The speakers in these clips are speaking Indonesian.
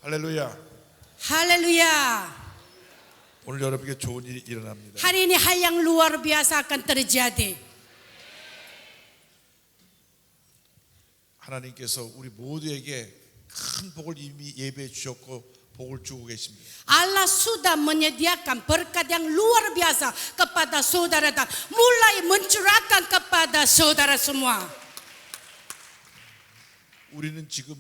할렐루야. Haleluya. 오늘 여러분에게 좋은 일이 일어납니다. Hari ini hal yang luar biasa akan terjadi. 하나님께서 우리 모두에게 큰 복을 이미 예배해 주셨고 복을 주고 계십니다. Allah sudah menyediakan berkat yang luar biasa kepada saudara dan mulai mencurahkan kepada saudara semua. 우리는 지금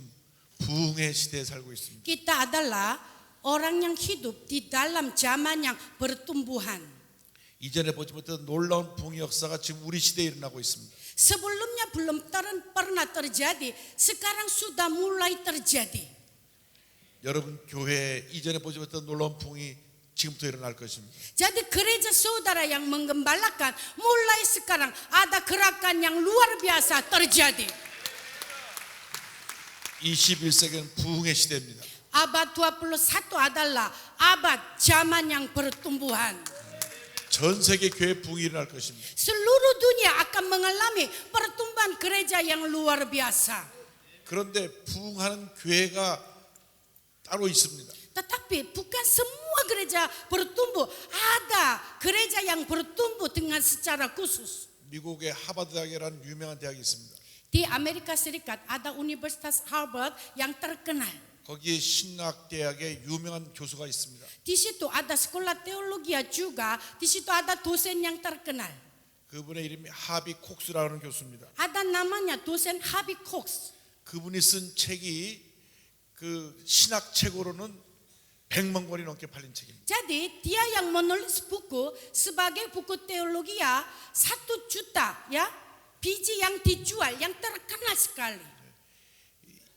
부흥의 시대에 살고 있습니다. Kita adalah orang yang hidup di dalam zaman yang pertumbuhan. 이전에 보지 못했던 놀라운 부흥의 역사가 지금 우리 시대에 일어나고 있습니다. Sebelumnya belum pernah terjadi, sekarang sudah mulai terjadi. 여러분 교회에 이전에 보지 못했던 놀라운 부흥이 지금부터 일어날 것입니다. Jadi gereja saudara yang menggembalakan mulai sekarang ada gerakan yang luar biasa terjadi. 21세기는 부흥의 시대입니다. Abad 21 adalah abad zaman yang pertumbuhan. 전 세계 교회 부흥이 일어날 것입니다. Seluruh dunia akan mengalami pertumbuhan gereja yang luar biasa. 그런데 부흥하는 교회가 따로 있습니다. Tetapi bukan semua gereja bertumbuh. Ada gereja yang bertumbuh dengan secara khusus. 미국의 하버드 대학이라는 유명한 대학이 있습니다. Di Amerika Serikat ada Universitas Harvard yang terkenal. 거기에 신학대학의 유명한 교수가 있습니다. Di situ ada sekolah teologi juga. Di situ ada dosen yang terkenal. 그분의 이름이 하비 콕스라는 교수입니다. Ada namanya dosen Harvey Cox. 그분이 쓴 책이 그 신학책으로는 100만 권이 넘게 팔린 책입니다. Jadi dia yang menulis buku sebagai buku teologi ya 1 juta ya biji yang dijual yang terkenal sekali.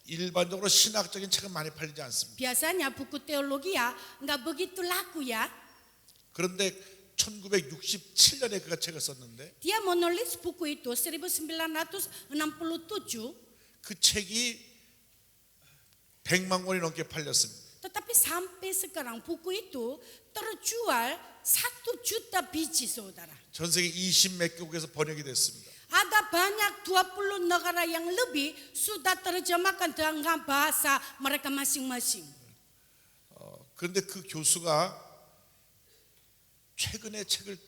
일반적으로 신학적인 책은 많이 팔리지 않습니다. Biasanya buku teologi ya nggak begitu laku ya. 그런데 1967년에 그가 책을 썼는데 Dia menulis buku itu 1967. 그 책이 100만 권이 넘게 팔렸습니다. Tetapi sampai sekarang buku itu terjual 1 juta biji saudara. 전 세계 20몇 개국에서 번역이 됐습니다. Ada banyak 20 negara yang lebih sudah terjemahkan dengan bahasa mereka masing-masing. 그런데 그 교수가 최근에 책을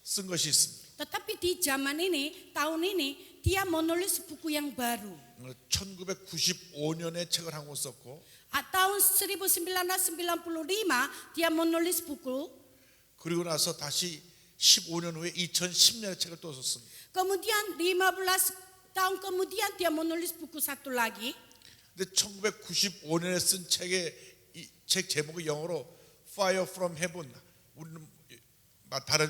쓴 것이 있습니다. Tetapi di zaman ini, tahun ini, dia menulis buku yang baru. 1995년에 책을 한 권 썼고 Tahun 1995 dia menulis buku. 그리고 나서 다시 15년 후에 2010년에 책을 또 썼습니다. Kemudian 15 tahun kemudian dia menulis buku satu lagi. 근데 1995년에 쓴 책 제목이 영어로 Fire from Heaven. 우리는 다른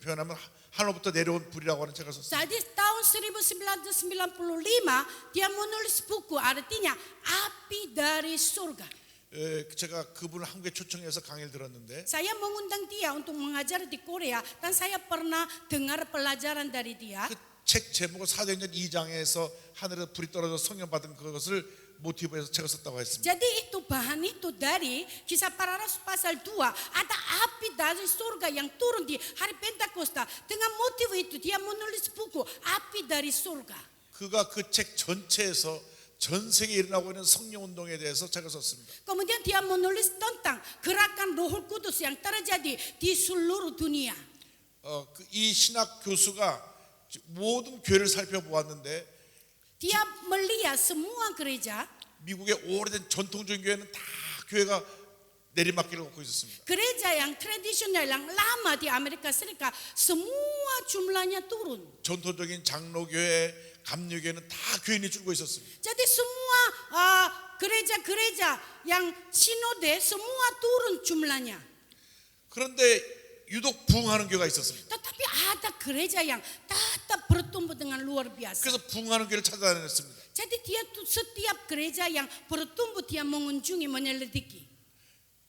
표현하면 하늘부터 내려온 불이라고 하는 책을 썼습니다. Jadi tahun 1995 dia menulis buku artinya api dari surga. 제가 그분을 한국에 초청해서 강의를 들었는데 Saya mengundang dia untuk mengajar di Korea dan saya pernah dengar pelajaran dari dia. 그 책 제목을 사도행전 2장에서 하늘에 불이 떨어져 성령 받은 그것을 모티브해서 책을 썼다고 했습니다. Jadi itu bahan itu dari Kisah Para Rasul pasal 2. Ada api dari surga yang turun di hari Pentakosta. Dengan motif itu dia menulis buku api dari surga. 그가 그 책 전체에서 전 세계에 일어나고 있는 성령 운동에 대해서 책을 썼습니다. Kemudian dia menulis tentang gerakan Roh Kudus yang terjadi di seluruh dunia. 이 신학 교수가 모든 교회를 살펴보았는데 Dia melihat semua gereja. 미국의 오래된 전통적인 교회는 다 교회가 내리막길을 걷고 있었습니다. Gereja yang tradisional yang lama di Amerika Serikat semua jumlahnya turun. 전통적인 장로교회, 감리교회는 다 교인이 줄고 있었습니다. Jadi semua gereja-gereja yang sinode semua turun jumlahnya. 그런데 유독 부흥하는 교회가 있었습니다. Tetapi ada gereja yang tetap bertumbuh dengan luar biasa. 그래서 부흥하는 교회를 찾아다녔습니다. Jadi dia tuh setiap gereja yang bertumbuh dia mengunjungi menyelidiki.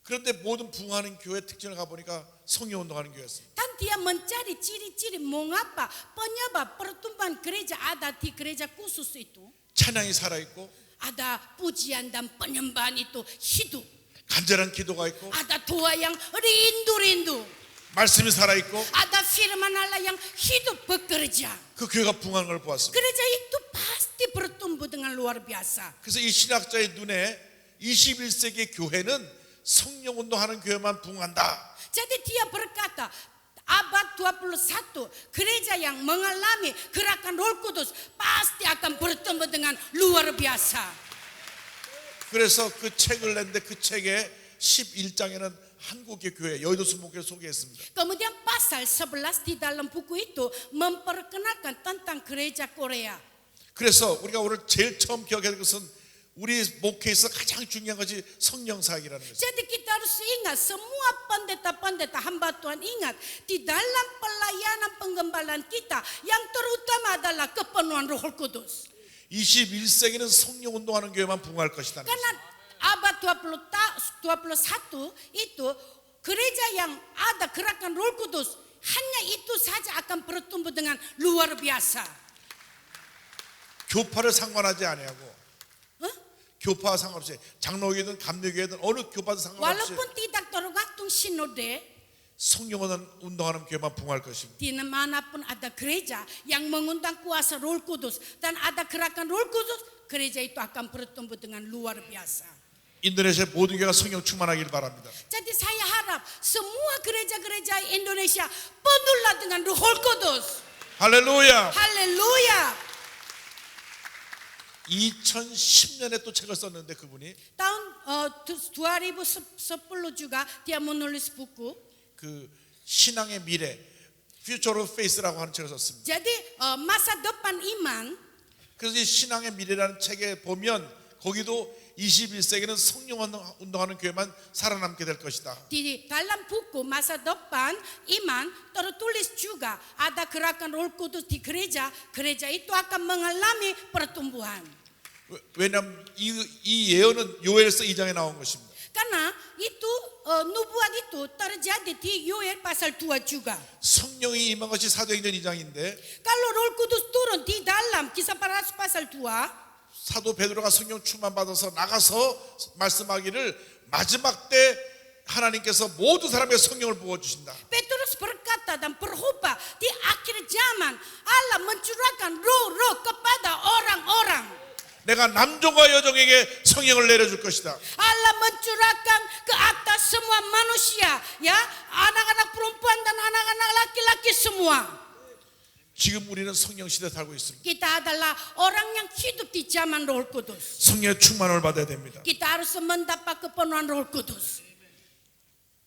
그런데 모든 부흥하는 교회 특징을 가보니까 성령 운동하는 교회였습니다. Dan dia mencari ciri-ciri mengapa penyebab pertumbuhan gereja ada di gereja khusus itu. 찬양이 살아있고 Ada pujian dan penyembahan itu hidup. 간절한 기도가 있고 Ada doa yang rindu-rindu. 말씀이 살아있고 Ada firman Allah yang hidup bekerja. 그 교회가 부흥하는 걸 보았습니다. Gereja itu pasti bertumbuh dengan luar biasa. 그래서 이 신학자의 눈에 21세기 교회는 성령 운동하는 교회만 부흥한다. Jadi dia berkata, abad 21 gereja yang mengalami gerakan Roh Kudus pasti akan bertemu dengan luar biasa. 그래서 그 책을 냈는데 그 책의 11장에는 한국의 교회 여의도 순복음교회 소개했습니다. Kemudian pasal 11 di dalam buku itu memperkenalkan tentang gereja Korea. 그래서 우리가 오늘 제일 처음 기억해야 될 것은 우리 목회에서 가장 중요한 것이 성령 사역이라는 것입니다. Jadi kita harus ingat, semua pendeta-pendeta hamba Tuhan ingat, di dalam pelayanan penggembalaan kita yang terutama adalah kepenuhan Roh Kudus. 21세기는 성령 운동하는 교회만 부흥할 것이다. Karena abad 21 itu gereja yang ada gerakan Roh Kudus hanya itu saja akan bertumbuh dengan luar biasa. 교파를 상관하지 아니하고 교파와 상관없이 장로교회든 감리교회든 어느 교파도 상관없이 Walaupun tidak tergantung sinode, 성령 운동하는 교회만 부흥할 것입니다. di manapun ada gereja yang mengundang kuasa Roh Kudus dan ada gerakan Roh Kudus, gereja itu akan bertumbuh dengan luar biasa. 인도네시아 모든 교회가 성령 충만하길 바랍니다. Jadi saya harap semua gereja-gereja Indonesia penuhlah dengan Roh Kudus. 할렐루야. Haleluya. 2010년에 또 책을 썼는데 그분이 Tahun 2010 juga dia menulis buku. 그 신앙의 미래 Future of Faith라고 하는 책을 썼습니다. Jadi masa depan iman. 그래서 이 신앙의 미래라는 책에 보면 거기도 21세기는 성령 운동하는 교회만 살아남게 될 것이다. Di dalam buku masa depan iman tertulis juga ada gerakan Roh Kudus di gereja. Gereja itu akan mengalami pertumbuhan. 왜냐하면 이 예언은 요엘서 2장에 나온 것입니다. Karena itu nubuat itu terjadi di Yoel pasal 2 juga. 성령이 임한 것이 사도행전 2장인데 Kalau Roh Kudus turun di dalam Kisah Para Rasul pasal 2, 사도 베드로가 성령 충만 받아서 나가서 말씀하기를 마지막 때 하나님께서 모든 사람에게 성령을 부어 주신다. Petrus berkata dan berkhotbah di akhir zaman Allah mencurahkan roh-roh kepada orang-orang. 내가 남종과 여종에게 성령을 내려줄 것이다. Allah mencurahkan ke atas semua manusia, ya, anak-anak perempuan dan anak-anak laki-laki semua. 지금 우리는 성령 시대에 살고 있습니다. Kita adalah orang yang hidup di zaman Roh Kudus. 성령의 충만을 받아야 됩니다. Kita harus mendapat kepenuhan Roh Kudus.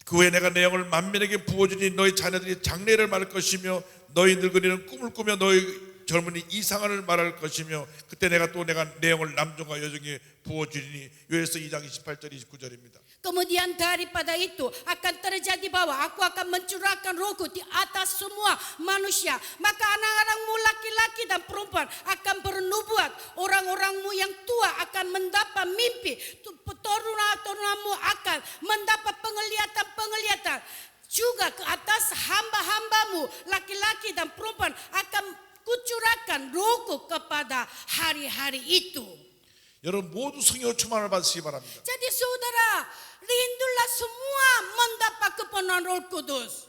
그 후에 내가 내 영을 만민에게 부어주니 너희 자녀들이 장래를 말할 것이며 너희 늙은이는 꿈을 꾸며 너희 젊은이 이상을 말할 것이며 그때 내가 내 영을 남종과 여종에게 부어주리니 요엘서 2장 28절 29절입니다. Kemudian daripada itu akan terjadi bahwa aku akan mencurahkan rohku di atas semua manusia. Maka anak-anakmu laki-laki dan perempuan akan bernubuat. Orang-orangmu yang tua akan mendapat mimpi. Turun-turunanmu akan mendapat penglihatan-penglihatan. Juga ke atas hamba-hambamu laki-laki dan perempuan akan kucurahkan rohku kepada hari-hari itu. 여러분 모두 성령의 충만을 받으시기 바랍니다. Jadi saudara, rindulah semua mendapat kepenuhan Roh Kudus.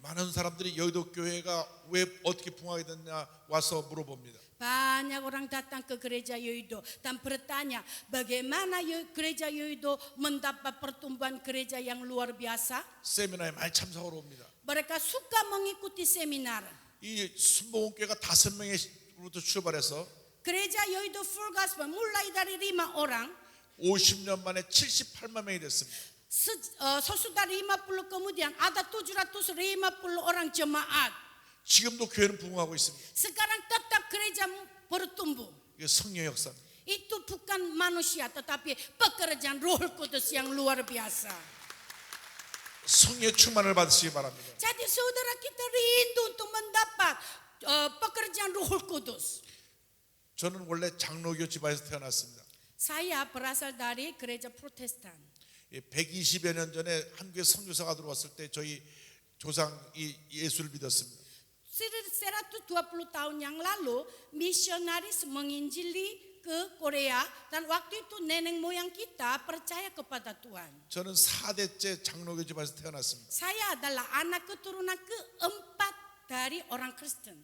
많은 사람들이 여의도 교회가 왜 어떻게 부흥하게 됐냐 와서 물어봅니다. Banyak orang datang ke gereja Yoido dan bertanya bagaimana gereja Yoido mendapat pertumbuhan gereja yang luar biasa. 세미나에 많이 참석하러 옵니다. Mereka suka mengikuti seminar. 이 순복음교회가 5명으로부터 출발해서 Gereja Yoido Full Gospel mulai dari 5 orang. 50년 만에 78만 명이 됐습니다. Sesudah 50 kemudian ada 750 orang jemaat. 지금도 교회는 부흥하고 있습니다. Sekarang tetap gereja bertumbuh. 이게 성령 역사입니다. Itu bukan manusia tetapi pekerjaan Roh Kudus yang luar biasa. 성령의 충만을 받으시기 바랍니다. Jadi saudara kita rindu untuk mendapat pekerjaan Roh Kudus. 저는 원래 장로교 집안에서 태어났습니다. Saya berasal dari gereja Protestan. 120여 년 전에 한국에 선교사가 들어왔을 때 저희 조상이 예수를 믿었습니다. 120 tahun yang lalu misionaris menginjili ke Korea dan waktu itu nenek moyang kita percaya kepada Tuhan. 저는 4대째 장로교 집안에서 태어났습니다. Saya adalah anak keturunan keempat dari orang Kristen.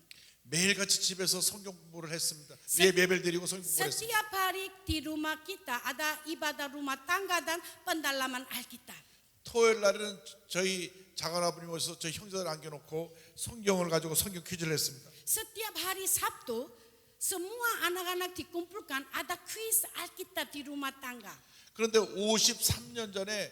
매일같이 집에서 성경 공부를 했습니다. 예배를 드리고 성경 공부를 했습니다. Setiap hari di rumah kita ada ibadah rumah tangga dan pendalaman Alkitab. 토요일 날에는 저희 작은아버님 오셔서 저희 형제들 안겨놓고 성경을 가지고 성경 퀴즈를 했습니다. Setiap hari Sabtu, semua anak-anak dikumpulkan ada kuis Alkitab di rumah tangga. 그런데 53년 전에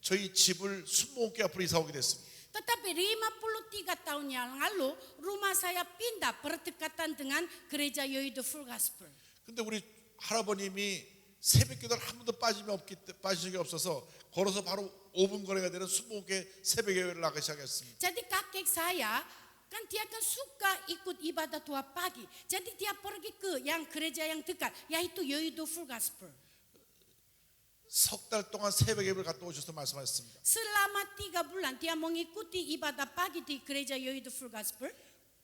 저희 집을 순복음교회 앞으로 이사 오게 됐습니다. Tetapi 53 tahun yang lalu, rumah saya pindah berdekatan dengan gereja Yoido Full Gospel. 근데 우리 할아버님이 새벽기도를 한 번도 빠진 적이 없어서 걸어서 바로 5분 거리가 되는 순복음교회 새벽예배를 나가기 시작했습니다. Jadi kakek saya kan dia kan suka ikut ibadah tua pagi. Jadi dia pergi ke yang gereja yang dekat, yaitu Yoido Full Gospel. 석 달 동안 새벽예배를 갔다 오셔서 말씀하셨습니다. Selama 3 bulan dia mengikuti ibadah pagi di gereja Yoido Full Gospel.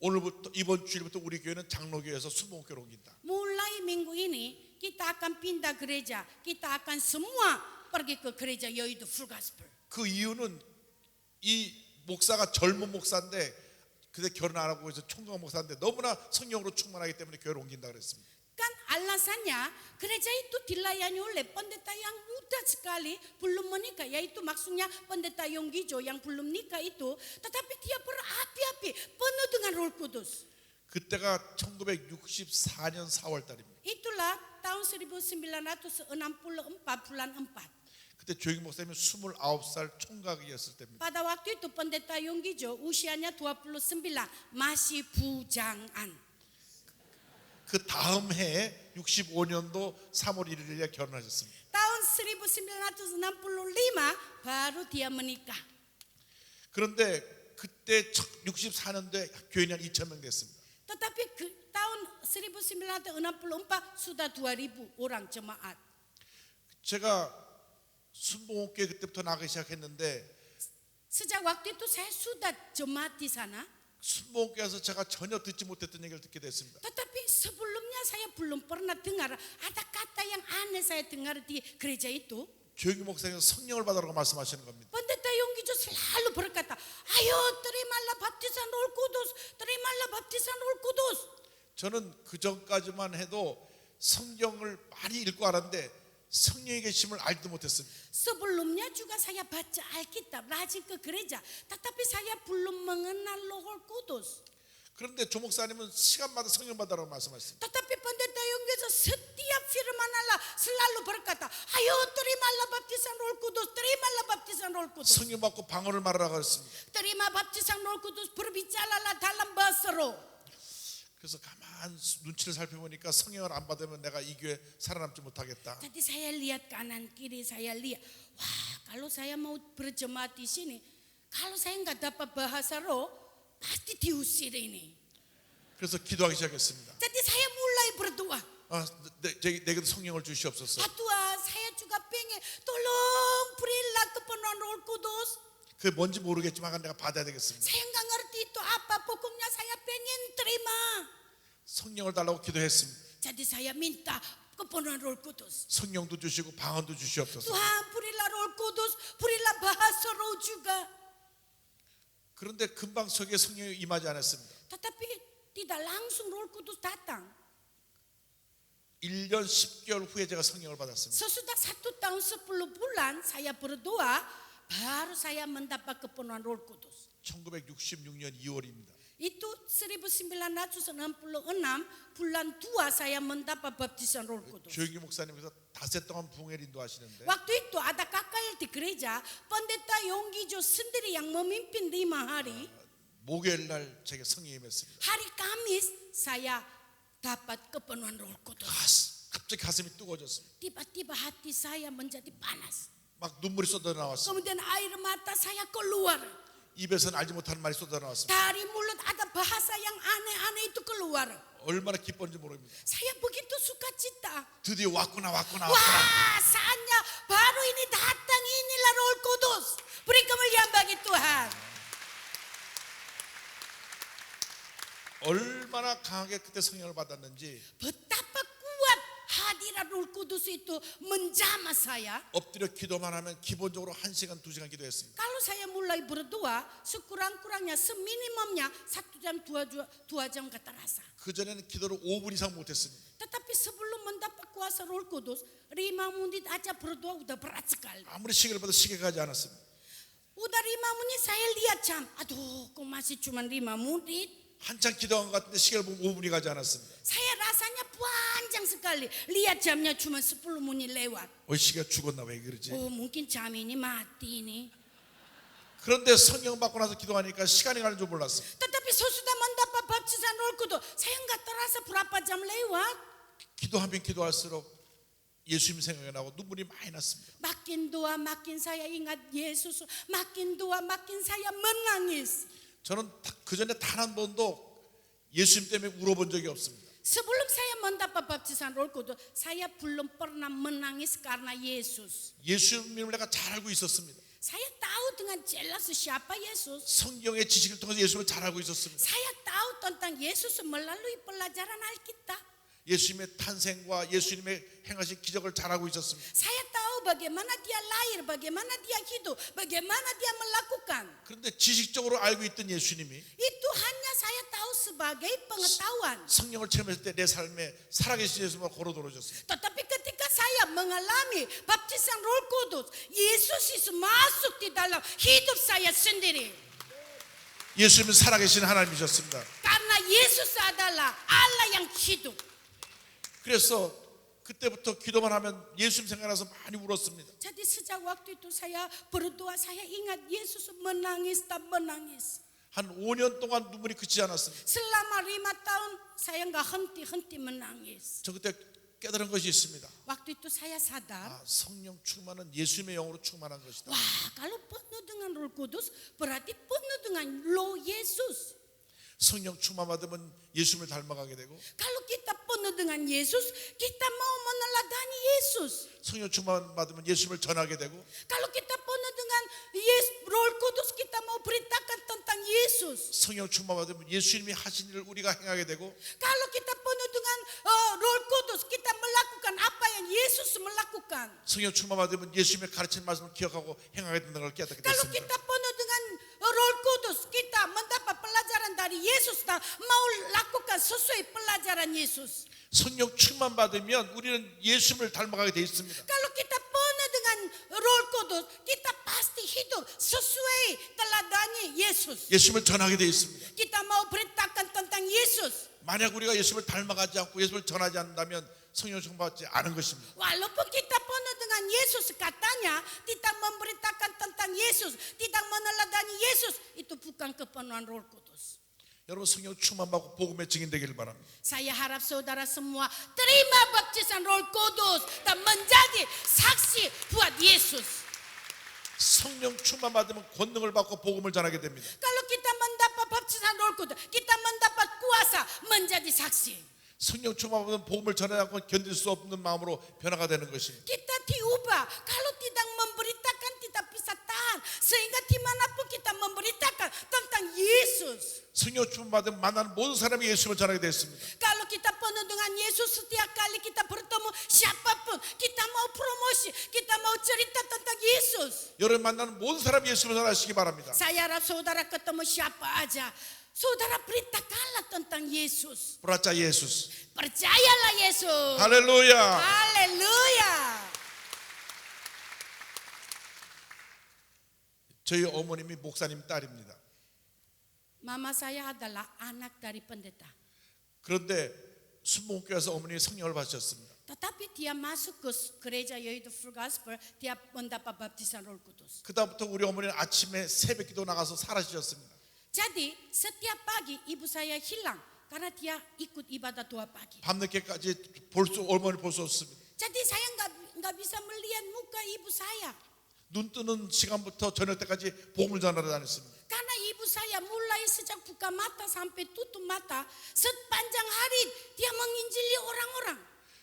오늘부터 이번 주일부터 우리 교회는 장로교회에서 순복음교회로 옮긴다. Mulai minggu ini kita akan pindah gereja. Kita akan semua pergi ke gereja Yoido Full Gospel. 그 이유는 이 목사가 젊은 목사인데 근데 결혼 안 하고 해서 총각 목사인데 너무나 성령으로 충만하기 때문에 교회를 옮긴다 그랬습니다. Kan alasannya gereja itu dilayani oleh pendeta yang muda sekali belum menikah, yaitu maksudnya pendeta Yonggijo yang belum nikah itu, tetapi dia berapi-api penuh dengan Roh Kudus. 그때가 1964년 4월 달입니다. Itulah tahun 1964 bulan 4. 그때 조영기 목사님이 29살 총각이었을 때입니다. Pada waktu itu pendeta Yonggijo usianya 29, masih bujangan. 그 다음 해에 65년도 3월 1일에 결혼하셨습니다. Tahun 1965 baru dia menikah. 그런데 그때 64년도에 교인이 한 2,000명 됐습니다. Tetapi tahun 1964 sudah 2.000 orang jemaat. 제가 순복음교회 그때부터 나가기 시작했는데 Sejak waktu itu saya sudah jemaat di sana. 순복음교회에서 제가 전혀 듣지 못했던 얘기를 듣게 됐습니다. Tetapi sebelumnya saya belum pernah dengar ada kata yang aneh saya dengar di gereja itu. 조영기 목사님은 성령을 받으라고 말씀하시는 겁니다. Pendeta Yonggijo selalu berkata, ayo terimalah baptisan Roh Kudus, terimalah baptisan Roh Kudus. 저는 그 전까지만 해도 성경을 많이 읽고 알았는데 성령의 계심을 알지도 못했습니다. Sebelumnya juga saya baca Alkitab, rajin ke gereja, tetapi saya belum mengenal Roh Kudus. 그런데 조 목사님은 시간마다 성령 받으라고 말씀하셨습니다. Tetapi pendeta Yonggijo setiap firman Allah selalu berkata, ayo terimalah baptisan Roh Kudus, terimalah baptisan Roh Kudus. 성령 받고 방언을 말하라고 했습니다. Terima baptisan Roh Kudus, berbicaralah dalam bahasa roh. 그래서 가만 눈치를 살펴보니까 성령을 안 받으면 내가 이 교회 살아남지 못하겠다. Jadi saya lihat kanan kiri, saya lihat, wah kalau saya mau berjemaat di sini, kalau saya nggak dapat bahasa roh, pasti diusir ini. 그래서 기도하기 시작했습니다. Jadi saya mulai berdoa. 내게도 성령을 주시옵소서. Tuhan, saya juga pengen, tolong berilah kepenuhan Roh Kudus. 그게 뭔지 모르겠지만 내가 받아야 되겠습니다. Saya nggak ngerti itu apa, pokoknya saya pengen terima. 성령을 달라고 기도했습니다. Jadi saya minta kepenuhan Roh Kudus. 성령도 주시고 방언도 주시옵소서. Tuhan, berilah Roh Kudus, berilah bahasa roh juga. 그런데 금방 속에 성령이 임하지 않았습니다. Tetapi tidak langsung Roh Kudus datang. 1년 10개월 후에 제가 성령을 받았습니다. Sesudah 1 tahun 10 bulan saya berdoa, baru saya mendapat kepenuhan Roh Kudus. 1966년 2월입니다. Itu 1966 bulan 2 saya mendapat baptisan Roh Kudus. 조영기 목사님께서 닷새 동안 부흥회를 인도하시는데 Waktu itu ada KKL di gereja, pendeta Yonggijo sendiri yang memimpin 5 hari. 목요일 날 제게 성령이 임했습니다. Hari Kamis saya dapat kepenuhan Roh Kudus. 갑자기 가슴이 뜨거워졌습니다. Tiba-tiba hati saya menjadi panas. 막 눈물이 쏟아 나왔습니다. Kemudian air mata saya keluar. 입에서는 알지 못하는 말이 쏟아 나왔습니다. Dari mulut ada bahasa yang aneh-aneh itu keluar. 얼마나 기뻤는지 모릅니다. Saya begitu sukacita. 드디어 왔구나. Wah, saatnya baru ini datang, inilah Roh Kudus. Beri kemuliaan bagi Tuhan. 얼마나 강하게 그때 성령을 받았는지 Betapa kuat hadirat Roh Kudus itu menjamah saya. 엎드려 기도만 하면 기본적으로 1시간, 2시간 기도했습니다. Kalau saya mulai berdoa, sekurang-kurangnya seminimumnya 1 jam 2 jam kata rasa. 그전에는 기도를 5분 이상 못했습니다. Tetapi sebelum mendapat kuasa Roh Kudus, 5 menit aja berdoa udah berat sekali. 아무리 시계를 봐도 시계가 가지 않았습니다. Udah 5 menit saya lihat jam, aduh kok masih cuma 5 menit. 한참 기도한 것 같은데 시계를 보면 5분이 가지 않았습니다. Saya rasanya panjang sekali. Lihat jamnya cuma 10 menit lewat. 시계가 죽었나 왜 그러지? Oh mungkin jam ini mati nih. 그런데 성령 받고 나서 기도하니까 시간이 가는 줄 몰랐어요. Tetapi sesudah mendapat baptisan Roh Kudus, saya nggak terasa berapa jam lewat. 기도하면 기도할수록 예수님 생각이 나고 눈물이 많이 났습니다. Makin doa makin saya ingat Yesus. Makin doa makin saya menangis. 저는 그전에 단 한 번도 예수님 때문에 울어본 적이 없습니다. Sebelum saya mendapat baptisan Roh Kudus, saya belum pernah menangis karena Yesus. 예수님을 내가 잘 알고 있었습니다. Saya tahu dengan jelas siapa Yesus. 성경의 지식을 통해서 예수님을 잘 알고 있었습니다. Saya tahu tentang Yesus melalui pelajaran Alkitab. 예수님의 탄생과 예수님의 행하신 기적을 잘 알고 있었습니다. Saya tahu bagaimana dia lahir, bagaimana dia hidup, bagaimana dia melakukan. 그런데 지식적으로 알고 있던 예수님이 Itu hanya saya tahu sebagai pengetahuan. 성령을 체험했을 때 내 삶에 살아계신 예수님과 걸어들어졌습니다. Tetapi ketika saya mengalami baptisan Roh Kudus, Yesus itu masuk di dalam hidup saya sendiri. 예수님은 살아계신 하나님이셨습니다. Karena Yesus adalah Allah yang hidup. 그래서 그때부터 기도만 하면 예수님 생각나서 많이 울었습니다. Jadi sejak waktu itu saya berdoa, saya ingat Yesus menangis dan menangis. 한 5년 동안 눈물이 그치지 않았습니다. Selama 5 tahun saya nggak henti-henti menangis. 저 그때 깨달은 것이 있습니다. Waktu itu saya sadar, 성령 충만은 예수님의 영으로 충만한 것이다. wah kalau penuh dengan Roh Kudus berarti penuh dengan Roh Yesus. 성령 충만 받으면 예수님을 닮아가게 되고 Kalau kita penuh dengan Yesus, kita mau meneladani Yesus. 성령 충만 받으면 예수님을 전하게 되고 Kalau kita penuh dengan Roh Kudus, kita mau beritakan tentang Yesus. 성령 충만 받으면 예수님이 하신 일을 우리가 행하게 되고 Kalau kita penuh dengan Roh Kudus, kita melakukan apa yang Yesus melakukan. 성령 충만 받으면 예수님의 가르친 말씀을 기억하고 행하게 된다는 걸 깨닫게 Kalau 됐습니다. kita penuh dengan Roh Kudus, kita mendapat pelajaran dari Yesus dan mau lakukan sesuai pelajaran Yesus. 성령 충만 받으면 우리는 예수님을 닮아가게 돼 있습니다. Kalau kita penuh dengan Roh Kudus, kita pasti hidup sesuai teladani Yesus. 예수님을 전하게 돼 있습니다. Kita mau beritakan tentang Yesus. 만약 우리가 예수님을 닮아가지 않고 예수님을 전하지 않는다면 성령 충만 받지 않은 것입니다. Walaupun kita penuh dengan Yesus, katanya tidak memberitakan tentang Yesus, tidak meneladani Yesus, itu bukan kepenuhan Roh Kudus. 여러분 성령 충만 받고 복음의 증인 되기를 바랍니다. Saya harap saudara semua terima baptisan Roh Kudus dan menjadi saksi buat Yesus. 성령 충만 받으면 권능을 받고 복음을 전하게 됩니다. Kalau kita mendapat baptisan Roh Kudus, kita mendapat kuasa menjadi saksi. 성령 충만 받으면 복음을 전하지 않고 견딜 수 없는 마음으로 변화가 되는 것입니다. Kita diubah. Kalau tidak memberitakan, tidak bisa tahan. Sehingga dimanapun kita memberitakan tentang Yesus. 성령 충만 받으면 만나는 모든 사람이 예수님을 전하게 됐습니다. Kalau kita penuh dengan Yesus, setiap kali kita bertemu siapapun, kita mau promosi, kita mau cerita tentang Yesus. 여러분 만나는 모든 사람이 예수님을 전하시기 바랍니다. Saya harap saudara ketemu siapa aja, saudara beritakanlah tentang Yesus. 브라짜 예수스. Percayalah Yesus. 할렐루야. Haleluya. 저희 어머님이 목사님 딸입니다. Mama saya adalah anak dari pendeta. 그런데 순복음교회에서 어머님이 성령을 받으셨습니다. Tetapi dia masuk ke gereja yaitu Full Gospel, dia mendapat baptisan Roh Kudus. 그다음부터 우리 어머니는 아침에 새벽기도 나가서 사라지셨습니다. Jadi setiap pagi ibu saya hilang karena dia ikut ibadah doa pagi. 밤늦게까지 어머니 볼 수 없습니다. Jadi saya nggak bisa melihat muka ibu saya. 눈 뜨는 시간부터 저녁 때까지 복음을 전하러 다녔습니다. Karena ibu saya mulai sejak buka mata sampai tutup mata, sepanjang hari dia menginjili orang-orang.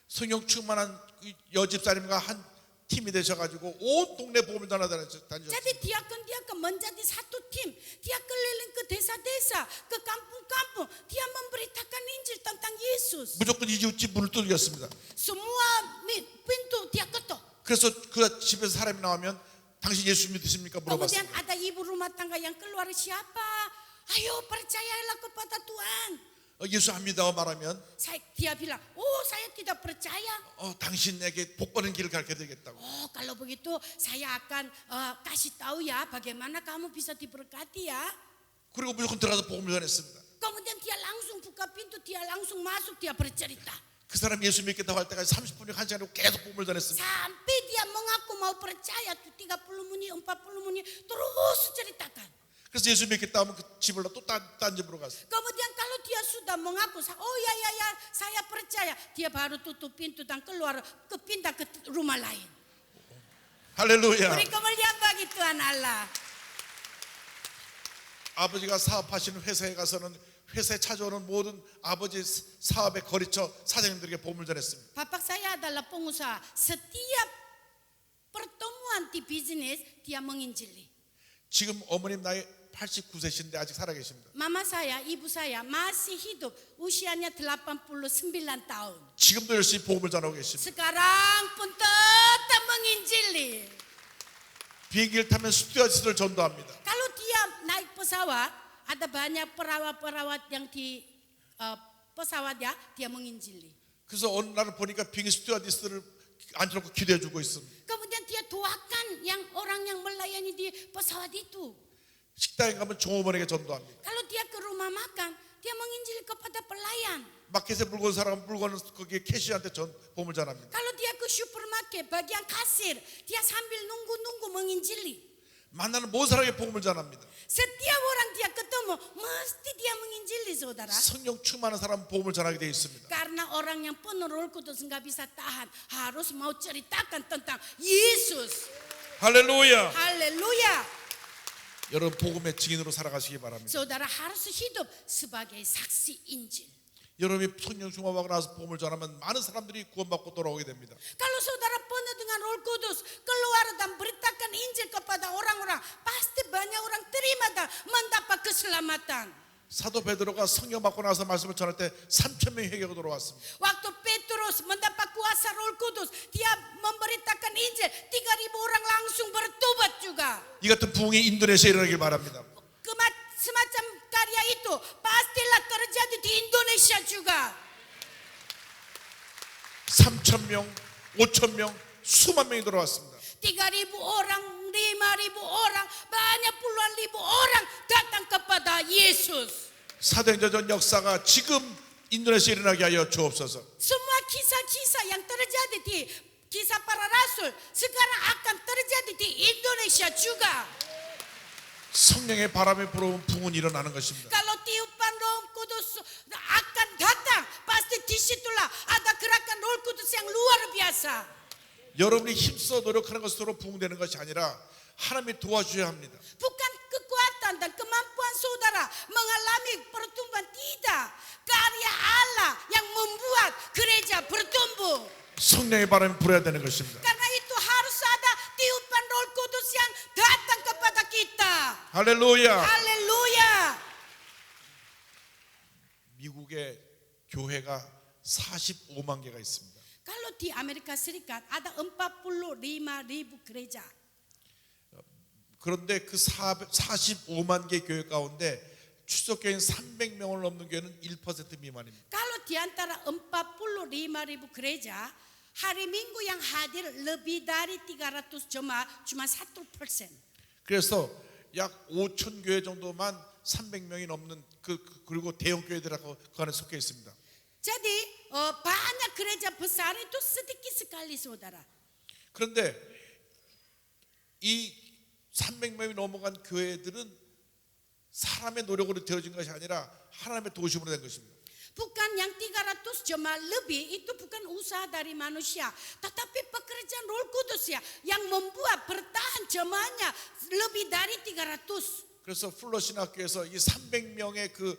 성령 충만한 여집사님과 한 팀이 되셔가지고 온 동네 복음을 전하러 다녔습니다. Jadi diakon-diakon menjadi satu tim. Dia keliling ke desa-desa, ke kampung-kampung. Dia memberitakan Injil tentang Yesus. 무조건 이웃집 문을 두드렸습니다. Semua 그래서 그 집에서 사람이 나오면 당신 예수 믿으십니까? Kemudian 물어봤습니다. ada ibu rumah tangga yang keluar, siapa? Ayo percayalah kepada Tuhan. 예수 안 믿어 말하면 Dia bilang, oh saya tidak percaya. 당신에게 복 받는 길을 가르쳐 드리겠다고. Oh kalau begitu saya akan kasih tahu ya bagaimana kamu bisa diberkati ya. 그리고 무조건 들어가서 복음을 전했습니다. Kemudian dia langsung buka pintu, dia langsung masuk, dia bercerita. 그 사람 예수 믿겠다고 할 때까지 30분이고 1시간이고 계속 복음을 전했습니다. Sampai dia mengaku mau percaya tuh 30 menit, 40 menit terus ceritakan. 그래서 예수 믿겠다 하면 그 집을 또 딴 집으로 갔어요. Kemudian kalau dia sudah mengaku, oh ya saya percaya, dia baru tutup pintu dan keluar pindah ke rumah lain. 할렐루야. Beri kemuliaan bagi Tuhan Allah. 아버지가 사업하시는 회사에 가서는 회사에 찾아오는 모든 아버지 사업에 거리쳐 사장님들에게 복음을 전했습니다. Bapak saya adalah pengusaha. Setiap pertemuan di bisnis dia menginjili. 지금 어머님 나이 89세신데 아직 살아계십니다. Mama saya, ibu saya masih hidup. Usianya 89 tahun. 지금도 열심히 복음을 전하고 계십니다. Sekarang pun tetap menginjili. 비행기를 타면 스튜어디스를 전도합니다. Kalau dia naik pesawat, ada banyak perawat-perawat yang di pesawatnya, dia menginjili. 그래서 어느 날 보니까 비행기 스튜어디스를 앉혀놓고 기도해주고 있습니다. Kemudian dia doakan yang orang yang melayani di pesawat itu. 식당에 가면 종업원에게 전도합니다. Kalau dia ke rumah makan, dia menginjili kepada pelayan. 마켓에 물건 사람 물건을 거기 캐시한테 복음을 전합니다. Kalau dia ke supermarket, bagian kasir, dia sambil nunggu-nunggu menginjili. 만나는 모든 사람에게 복음을 전합니다. Setiap orang dia ketemu, mesti dia menginjili, saudara. 성령 충만한 사람 복음을 전하게 되어 있습니다. Karena orang yang penuh Roh Kudus nggak bisa tahan, harus mau ceritakan tentang Yesus. 할렐루야. Haleluya. 여러분 복음의 증인으로 살아가시기 바랍니다. Saudara harus hidup sebagai saksi Injil. 여러분이 성령 충만하고 나서 복음을 전하면 많은 사람들이 구원받고 돌아오게 됩니다. Kalau saudara penuh dengan Roh Kudus, keluar dan beritakan Injil kepada orang-orang, pasti banyak orang terima dan mendapat keselamatan. 사도 베드로가 성령 받고 나서 말씀을 전할 때 3,000명이 회개하고 돌아왔습니다. Waktu Petrus mendapat kuasa Roh Kudus, dia memberitakan Injil, 3.000 orang langsung bertobat juga. 이 같은 부흥이 인도네시아에 일어나길 바랍니다. Semacam karya itu pastilah terjadi di Indonesia juga. 3,000명, 5,000명, 수만 명이 돌아왔습니다. 3.000 orang, 5.000 orang, banyak puluhan ribu orang datang kepada Yesus. 사도행전 역사가 지금 인도네시아에 일어나게 하여 주옵소서. Semua kisah-kisah yang terjadi di kisah para rasul sekarang akan terjadi di Indonesia juga. 성령의 바람에 불어온 부흥은 일어나는 것입니다. Kalau tiupan Roh Kudus akan datang, pasti disitulah ada gerakan Roh Kudus yang luar biasa. 여러분이 힘써 노력하는 것으로 부흥되는 것이 아니라 하나님이 도와주셔야 합니다. Bukan kekuatan dan kemampuan saudara mengalami pertumbuhan, tidak. Karya Allah yang membuat gereja bertumbuh. 성령의 바람이 불어야 되는 것입니다. Karena itu harus ada tiupan Roh Kudus yang datang kepada kita. 할렐루야. Haleluya. 미국의 교회가 45만 개가 있습니다. Kalau di Amerika Serikat ada 45.000 gereja. 그런데 그 45만 개 교회 가운데 출석교인 300명을 넘는 교회는 1% 미만입니다. Kalau di antara 45.000 gereja, hari Minggu yang hadir lebih dari 300 jemaat cuma 1%. 그래서 약 5천 교회 정도만 300명이 넘는 그리고 대형 교회들하고 그 안에 속해 있습니다. Jadi banyak gereja besar itu sedikit sekali saudara. 그런데 이 300명이 넘어간 교회들은 사람의 노력으로 되어진 것이 아니라 하나님의 도우심으로 된 것입니다. Bukan yang 300 jemaat lebih, itu bukan usaha dari manusia, tetapi pekerjaan Roh Kudus ya yang membuat bertahan jemaatnya lebih dari 300. 그래서 플러 신학교에서 이 300명의 그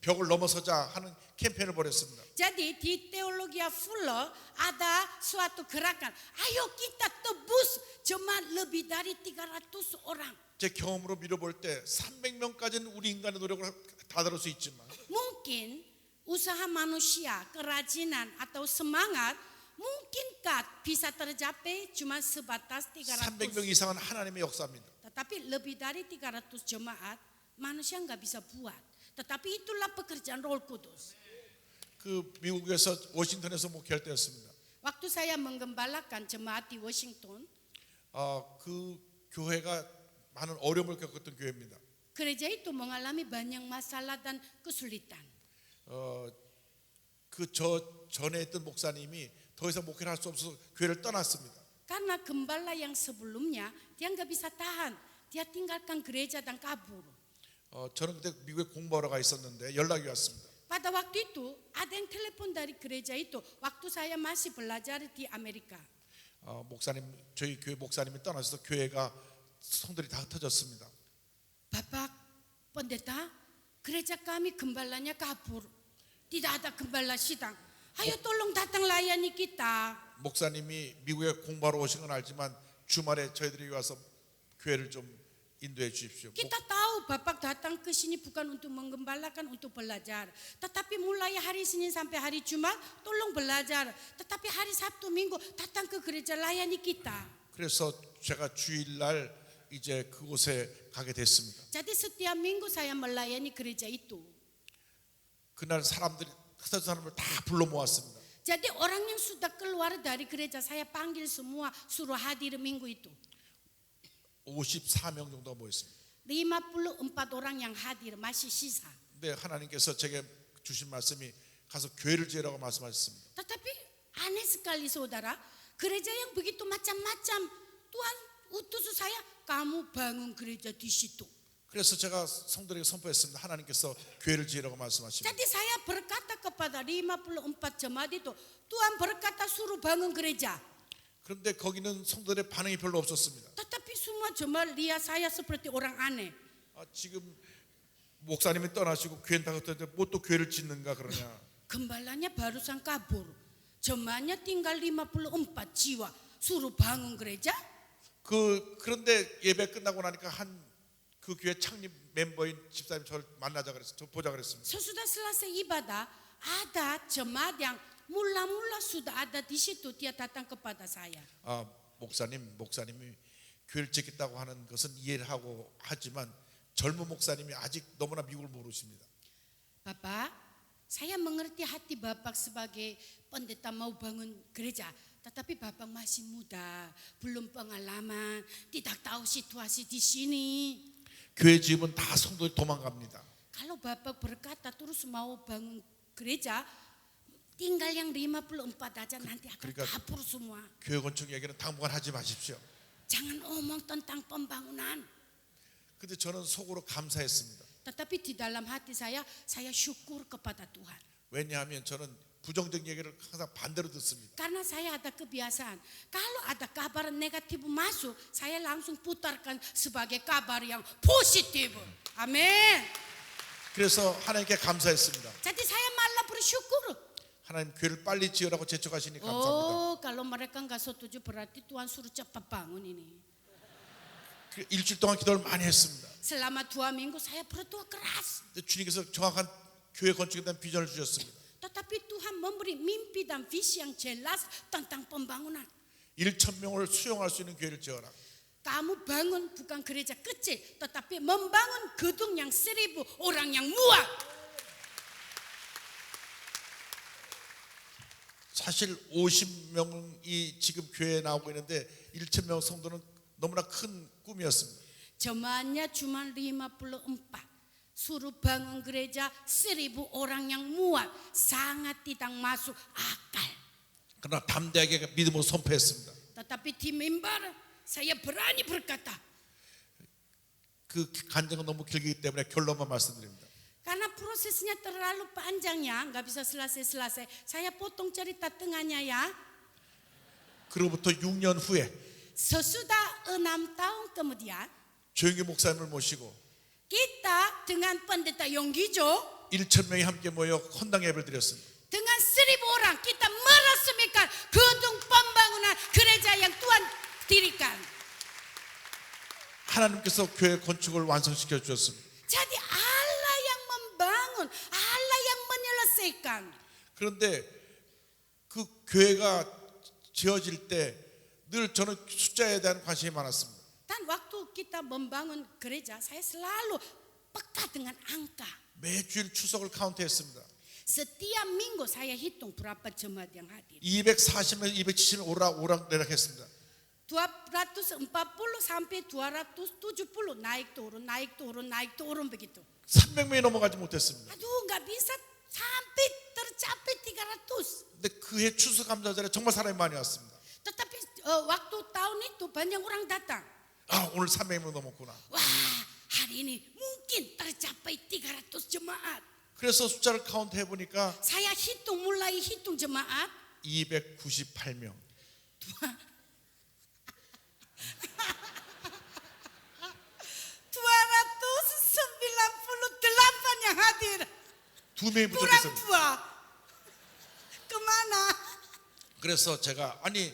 벽을 넘어서자 하는 캠페인을 벌였습니다. Jadi di Teologia Fuller ada suatu gerakan, ayo kita tebus jemaat lebih dari 300 orang. 제 경험으로 미뤄볼 때 300명까지는 우리 인간의 노력을 다 다룰 수 있지만 Mungkin usaha manusia, kerajinan atau semangat mungkinkah bisa tercapai cuma sebatas 300명 300. 이상은 하나님의 역사입니다. Tetapi lebih dari 300 jemaat manusia nggak bisa buat. Tetapi itulah pekerjaan Roh Kudus. 그 미국에서 워싱턴에서 목회할 때였습니다. Waktu saya menggembalakan jemaat di Washington, 그 교회가 많은 어려움을 겪었던 교회입니다. gereja itu mengalami banyak masalah dan kesulitan. 그 저 전에 있던 목사님이 더 이상 목회를 할 수 없어서 교회를 떠났습니다. Karena gembala yang sebelumnya dia nggak bisa tahan, dia tinggalkan gereja dan kabur. 저는 그때 미국에 공부하러 가 있었는데 연락이 왔습니다. Pada waktu itu ada yang telepon dari gereja itu. Waktu saya masih belajar di Amerika. 목사님 저희 교회 목사님이 떠나셔서 교회가 성들이 다 흩어졌습니다. Bapak pendeta, gereja kami gembalanya kabur. Tidak ada gembala sidang. Ayo tolong datang layani kita. 목사님이 미국에 공부하러 오신 건 알지만 주말에 저희들이 와서 교회를 좀 인도해 주십시오. Kita tahu Bapak datang ke sini bukan untuk menggembalakan, untuk belajar. Tetapi mulai hari Senin sampai hari Jumat tolong belajar. Tetapi hari Sabtu Minggu datang ke gereja layani kita. 그래서 제가 주일날 이제 그곳에 가게 됐습니다. Jadi setiap minggu saya melayani gereja itu. 그날 사람들이 흩어진 사람을 다 불러 모았습니다. Jadi orang yang sudah keluar dari gereja saya panggil semua suruh hadir minggu itu. 54명 정도가 모였습니다. 54 orang yang hadir masih sisa. 근데 하나님께서 제게 주신 말씀이 가서 교회를 지으라고 말씀하셨습니다. Tetapi aneh sekali saudara, gereja yang begitu macam-macam Tuhan utus saya, kamu bangun gereja di situ. 그래서 제가 성도들에게 선포했습니다. 하나님께서 교회를 지으라고 말씀하십니다. Jadi saya berkata kepada 54 jemaat itu, Tuhan berkata suruh bangun gereja. 그런데 거기는 성도들의 반응이 별로 없었습니다. Tetapi semua jemaat lihat saya seperti orang aneh. 지금 목사님이 떠나시고 교회는 다 흩어졌는데 뭐 또 교회를 짓는가 그러냐. Gembalanya barusan kabur. Jemaatnya tinggal 54 jiwa. Suruh bangun gereja. 그런데 예배 끝나고 나니까 그 교회 창립 멤버인 집사님 저를 만나자 그랬어요. 저 보자 그랬습니다. Sesudah selesai ibadah, ada jemaat yang mula-mula sudah ada di situ. Dia datang kepada saya. 목사님이 교회를 짓겠다고 하는 것은 이해를 하고 하지만 젊은 목사님이 아직 너무나 미국을 모르십니다. Bapak, saya mengerti hati Bapak sebagai pendeta mau bangun gereja. Tetapi Bapak masih muda, belum pengalaman, tidak tahu situasi di sini. 교회 지으면 다 성도들이 도망갑니다. Kalau Bapak berkata terus mau bangun gereja, tinggal yang 54 aja nanti akan kabur semua. 교회 건축 얘기는 당분간 하지 마십시오. Jangan omong tentang pembangunan. 근데 저는 속으로 감사했습니다. Tetapi di dalam hati saya syukur kepada Tuhan. 왜냐하면 저는 부정적 얘기를 항상 반대로 듣습니다. Karena saya ada kebiasaan, kalau ada kabar negatif masuk, saya langsung putarkan sebagai kabar yang positif. Amin. 그래서 하나님께 감사했습니다. Jadi saya malah bersyukur. 하나님 교회를 빨리 지으라고 재촉하시니 감사합니다. Oh, kalau mereka nggak setuju berarti Tuhan suruh cepat bangun ini. 일주일 동안 기도를 많이 했습니다. Selama 2 minggu saya berdoa keras. 주님께서 정확한 교회 건축에 대한 비전을 주셨습니다. Tetapi Tuhan memberi mimpi dan visi yang jelas tentang pembangunan. 1,000명을 수용할 수 있는 교회를 지어라. Kamu bangun bukan gereja kecil, tetapi membangun gedung yang 1,000 orang yang muat. 사실 50명이 지금 교회에 나오고 있는데 1,000명 성도는 너무나 큰 꿈이었습니다. Jemaatnya cuma 54. Suruh bangun gereja 1,000 orang yang muat, sangat tidak masuk akal. 그러나 담대하게 믿음으로 선포했습니다. Tetapi di mimbar saya berani berkata. 그 간증은 너무 길기 때문에 결론만 말씀드립니다. Karena prosesnya terlalu panjang ya, nggak bisa selesai-selesai. Saya potong cerita tengahnya ya. 그로부터 6년 후에 Sesudah 6 tahun kemudian, 조영기 목사님을 모시고 kita dengan pendeta Yonggijo 1,000명이 함께 모여 헌당 예배를 드렸습니다. dengan 1,000 orang kita meresmikan gedung pembangunan gereja yang Tuhan dirikan. 하나님께서 교회 건축을 완성시켜 주셨습니다. Jadi Allah yang membangun, Allah yang menyelesaikan. 그런데 그 교회가 지어질 때 늘 저는 숫자에 대한 관심이 많았습니다. Dan waktu kita membangun gereja, saya selalu peka dengan angka. 매주일 추석을 카운트했습니다. Setiap minggu saya hitung berapa jemaat yang hadir. 240명, 270명 오락내락 했습니다. 240 sampai 270 naik turun begitu. 300명이 넘어가지 못했습니다. Aduh, nggak bisa sampai tercapai 300. 근데 그해 추석 감사절에 정말 사람이 많이 왔습니다. Tetapi waktu tahun itu banyak orang datang. 아, 오늘 300명 넘었구나. Wah, hari ini mungkin tercapai 300 jemaat. 그래서 숫자를 카운트 해보니까 Saya mulai hitung jemaat. 298명. 298 yang hadir. 2명이 Kurang 부족했습니다. 2. Kemana? 그래서 제가 아니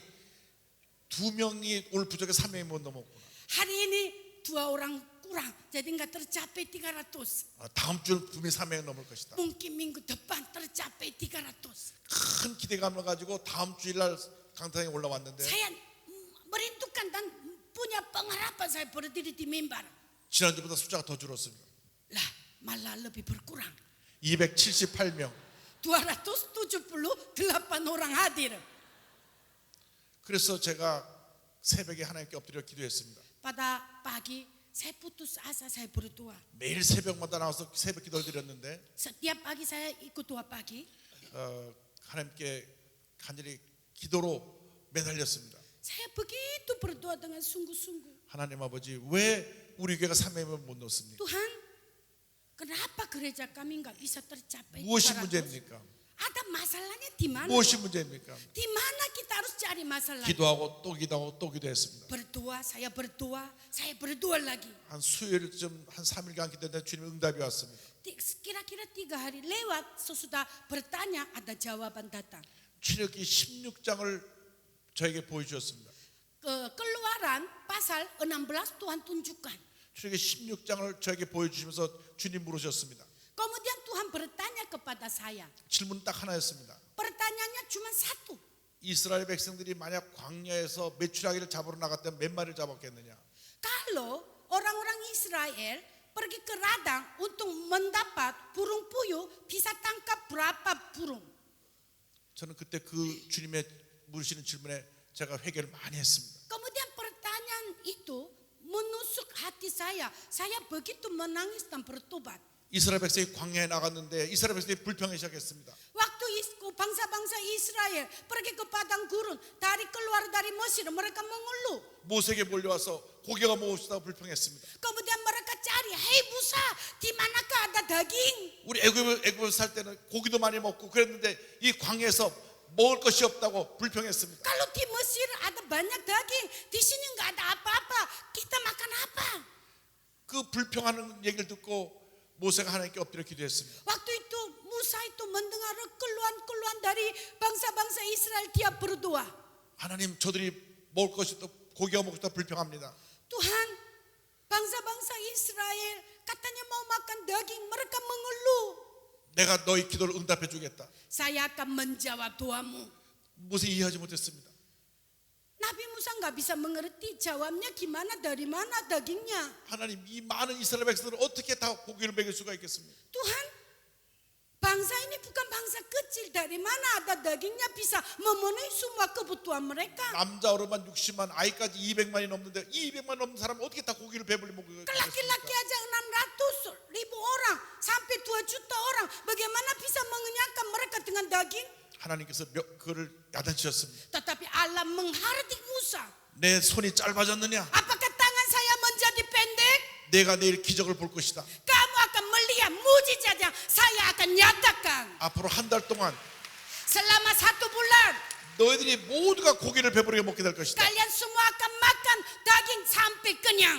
2명이 오늘 부족해 3명이 못 넘었구나. Hari ini 2 orang kurang, jadi nggak tercapai 300. 아, 다음 주는 분명히 3명이 넘을 것이다. Mungkin minggu depan tercapai 300. 큰 기대감을 가지고 다음 주일날 강당에 올라왔는데 Saya merindukan dan punya pengharapan saya berdiri di mimbar. 지난주보다 숫자가 더 줄었습니다. Lah, malah lebih berkurang. 278명. 278 orang hadir. 그래서 제가 새벽에 하나님께 엎드려 기도했습니다. Pada pagi saya putus asa, saya berdoa. 매일 새벽마다 나와서 새벽 기도를 드렸는데 Setiap pagi saya ikut doa pagi. 하나님께 간절히 기도로 매달렸습니다. Saya begitu berdoa dengan sungguh-sungguh. 하나님 아버지 왜 우리 교회가 300명 못 넣습니까? Tuhan, kenapa gereja kami nggak bisa tercapai? 무엇이 300? 문제입니까? Ada masalahnya di mana? 무엇이 문제입니까? Di mana kita harus cari masalah? 기도하고 또 기도하고 또 기도했습니다. Berdoa, saya berdoa lagi. 한 수요일쯤 한 3일간 기도했는데 주님 응답이 왔습니다. Kira-kira 3 hari lewat, sesudah bertanya ada jawaban datang. 출애굽기 16장을 저에게 보여주셨습니다. Keluaran pasal 16 Tuhan tunjukkan. 출애굽기 16장을 저에게 보여주시면서 주님 물으셨습니다. Kemudian Tuhan bertanya kepada saya. 질문 딱 하나였습니다. Pertanyaannya cuma satu. 이스라엘 백성들이 만약 광야에서 메추라기를 잡으러 나갔다면 몇 마리를 잡았겠느냐? Kalau orang-orang Israel pergi ke ladang untuk mendapat burung puyuh, bisa tangkap berapa burung? 저는 그때 그 주님의 물으시는 질문에 제가 회개를 많이 했습니다. Kemudian pertanyaan itu menusuk hati saya. Saya begitu menangis dan bertobat. 이스라엘 백성이 광야에 나갔는데 이스라엘 백성이 불평하기 시작했습니다. Waktu bangsa-bangsa Israel pergi ke padang gurun, keluar dari Mesir, mereka mengeluh. 모세에게 몰려와서 고기가 무엇이다 불평했습니다. Kemudian mereka cari, hei Musa, di manakah ada daging? 우리 애굽에 살 때는 고기도 많이 먹고 그랬는데 이 광야에서 먹을 것이 없다고 불평했습니다. Kalau di Mesir ada banyak daging, di sini nggak ada apa-apa. Kita makan apa? 그 불평하는 얘기를 듣고 모세가 하나님께 엎드려 기도했습니다. Waktu itu Musa itu mendengar keluhan-keluhan dari bangsa-bangsa Israel, dia berdoa. 하나님 저들이 먹을 것이 없다 고기가 먹고 싶다 불평합니다. Tuhan, bangsa-bangsa Israel katanya mau makan daging, mereka mengeluh. 내가 너희 기도를 응답해 주겠다. Saya akan menjawab doamu. 모세 이해하지 못했습니다. Nabi Musa nggak bisa mengerti jawabnya gimana, dari mana dagingnya. 하나님 이 많은 이스라엘 백성들을 어떻게 다 고기를 먹일 수가 있겠습니까? Tuhan, bangsa ini bukan bangsa kecil, dari mana ada dagingnya bisa memenuhi semua kebutuhan mereka. 남자 어른만 60만 아이까지 200만이 넘는데 200만 넘는 사람은 어떻게 다 고기를 배불리 먹을 수 Laki-laki 있습니까? aja 600.000 orang sampai 2 juta orang, bagaimana bisa mengenyangkan mereka dengan daging? 하나님께서 그를 야단치셨습니다. Tetapi Allah menghardik Musa. 내 손이 짧아졌느냐? Apakah tangan saya menjadi pendek? 내가 내일 기적을 볼 것이다. Kamu akan melihat mujizat yang saya akan nyatakan. 앞으로 한 달 동안 Selama 1 bulan, 너희들이 모두가 고기를 배부르게 먹게 될 것이다. kalian semua akan makan daging sampai kenyang.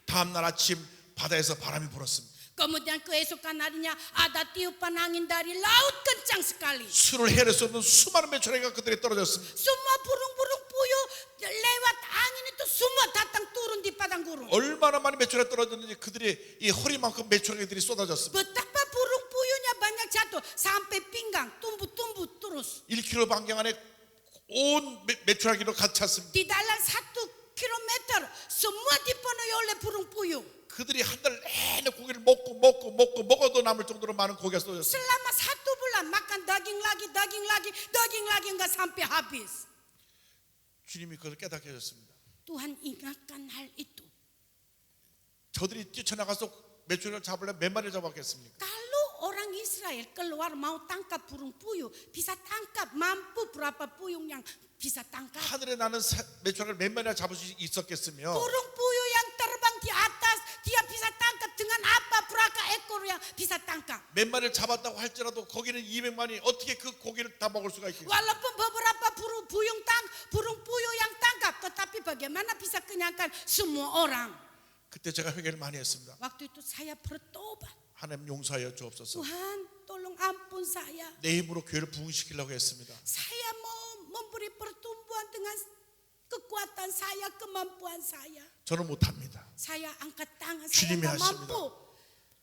다음 날 아침 바다에서 바람이 불었습니다. Kemudian keesokan harinya ada tiupan angin dari laut kencang sekali. 술을 헤아릴 수 없는 수많은 메추라기가 그들에게 떨어졌습니다. Semua burung-burung puyuh lewat angin itu semua datang turun di padang gurun. 얼마나 많이 메추라기가 떨어졌는지 그들이 이 허리만큼 메추라기들이 쏟아졌습니다. Betapa burung puyuhnya banyak jatuh sampai pinggang, tumbuh-tumbuh terus. 1km 반경 안에 온 메추라기로 가득 찼습니다. Di dalam 1 kilometer semua dipenuhi oleh burung puyuh. 그들이 한 달 내내 고기를 먹어도 남을 정도로 많은 고기가 쏟아졌습니다. Selama 1 bulan makan daging lagi enggak sampai habis. 주님이 그걸 깨닫게 하셨습니다. Tuhan ingatkan hal itu. 저들이 뛰쳐나가서 메추라기를 잡으려면 몇 마리를 잡았겠습니까? Kalau orang Israel keluar mau tangkap burung puyuh, bisa tangkap mampu berapa puyung yang bisa tangkap. 하늘에 나는 메추라기를 몇 마리나 잡을 수 있었겠으며 Burung puyuh yang terbang di atas, dia bisa tangkap dengan apa berapa ekor yang bisa tangkap. 몇 마리를 잡았다고 할지라도 거기는 200만이 어떻게 그 고기를 다 먹을 수가 있겠어요? Walaupun beberapa burung puyuh yang tangkap, tetapi bagaimana bisa kenyangkan semua orang? 그때 제가 회개를 많이 했습니다. Waktu itu saya bertobat. 하나님 용서하여 주옵소서. Tuhan, tolong ampun saya. 내 힘으로 교회를 부흥시키려고 했습니다. Saya mau memberi pertumbuhan dengan kekuatan saya, kemampuan saya. 저는 못합니다. Saya angkat tangan, saya 주님이 nggak 하십니다. mampu.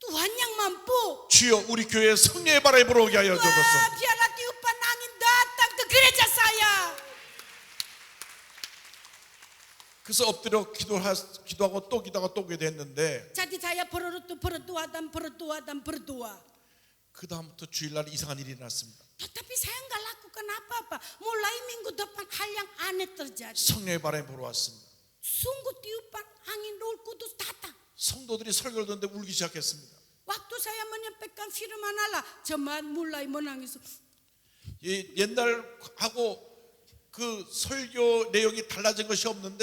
Tuhan yang mampu. 주여 우리 교회에 성령의 바람이 불어오게 하여 Wah, 주옵소서. biarlah tiupan angin datang ke gereja saya. 그래서 엎드려 기도하고 또 기도하고 또 오게 됐는데 Jadi saya berdoa. 그 다음부터 주일날 이상한 일이 났습니다. Tetapi saya nggak lakukan apa-apa. Mulai minggu depan hal yang aneh terjadi. 성령의 바람이 불어왔습니다. Sungguh tiupan angin Roh Kudus datang. 성도들이 설교를 듣는데 울기 시작했습니다. Waktu saya menyampaikan firman Allah, jemaat mulai menangis. 옛날하고 그 설교 내용이 달라진 것이 없는데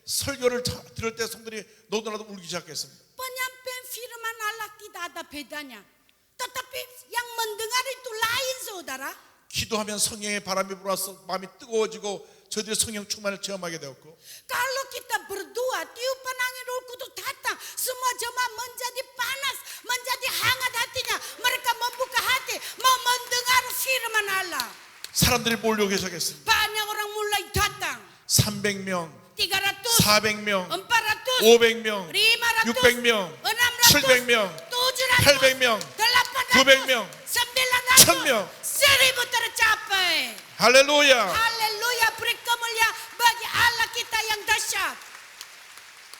설교를 들을 때 성도들이 너도나도 울기 시작했습니다. Penyampaian firman Allah tidak ada bedanya. Tetapi yang mendengar itu lain, saudara. 기도하면 성령의 바람이 불어와서 마음이 뜨거워지고 저들이 성령 충만을 체험하게 되었고 Kalau kita berdoa, tiupan angin Roh Kudus datang, semua jemaat menjadi panas, menjadi hangat hatinya. Mereka membuka hati, mau mendengar firman Allah. 사람들이 몰려오기 시작했습니다. Banyak orang mulai datang. 300명, 300, 400명, 400, 500명, 500, 600명, 600, 700명, 700, 800명, 800, 900명, 900, 1000명. 1000 tercapai. 할렐루야. Haleluya, beri kemuliaan bagi Allah kita yang dahsyat.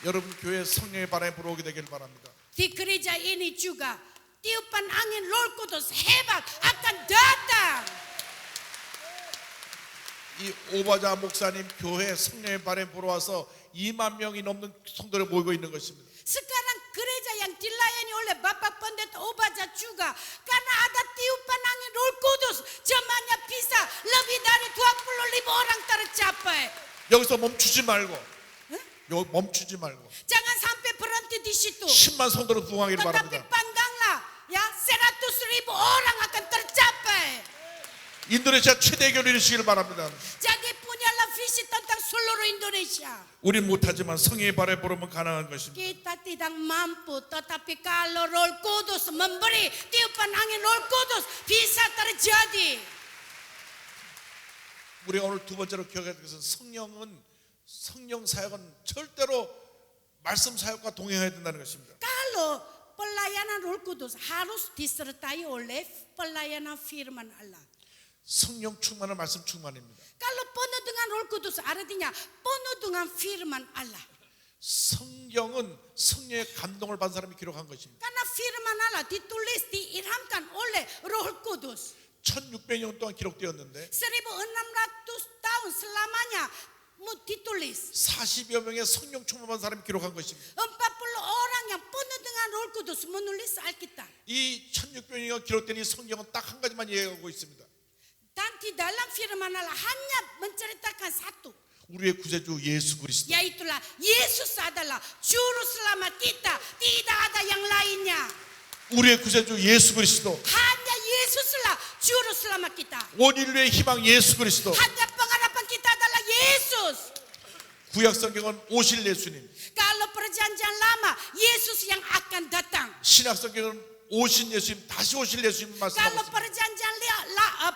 여러분 교회 성령의 바람이 불어오게 되길 바랍니다. Di gereja ini juga tiupan angin Roh Kudus hebat akan datang. 이 오바자 목사님 교회 성령의 바람이 불어와서 2만 명이 넘는 성도를 모이고 있는 것입니다. Sekarang gereja yang dilayani oleh Bapak Pendeta Obaja juga karena ada tiupan angin Roh Kudus, jemaatnya bisa lebih dari 20.000 orang tercapai. 여기서 멈추지 말고 멈추지 말고 Jangan sampai berhenti di situ. 10만 성도로 부흥하기를 Tetapi 바랍니다. pandanglah, ya 100.000 orang akan tercapai. 인도네시아 최대 교회를 이루시기를 바랍니다. Jadi punyalah visi tentang seluruh Indonesia. 우린 못하지만 성령의 바람이 불어오면 가능한 것입니다. Kita tidak mampu, tetapi kalau Roh Kudus memberi tiupan angin Roh Kudus bisa terjadi. 우리가 오늘 두 번째로 기억해야 될 것은 성령 사역은 절대로 말씀 사역과 동행해야 된다는 것입니다. Kalau pelayanan Roh Kudus harus disertai oleh pelayanan firman Allah. 성령 충만은 말씀 충만입니다. Kalau penuh dengan Roh Kudus artinya penuh dengan firman Allah. 성경은 성령의 감동을 받은 사람이 기록한 것입니다. Karena firman Allah ditulis, diilhamkan oleh Roh Kudus. 1600년 동안 기록되었는데 1600 tahun selamanya ditulis. 40여 명의 성령 충만 받은 사람이 기록한 것입니다. 40 orang yang penuh dengan Roh Kudus menulis Alkitab. 이 1600년이 기록된 이 성경은 딱 한 가지만 얘기하고 있습니다. Dan di dalam firman Allah hanya menceritakan satu, 우리의 구세주 예수 그리스도. yaitulah Yesus adalah juru selamat kita, tidak ada yang lainnya. 우리의 구세주 예수 그리스도. Hanya Yesuslah juru selamat kita. 온 인류의 희망 예수 그리스도. Hanya pengharapan kita adalah Yesus. 구약 성경은 오실 예수님. Kalau perjanjian lama, Yesus yang akan datang. 신약 성경은 오신 예수님, 다시 오실 예수님 말씀하고 Kalau 있습니다. perjanjian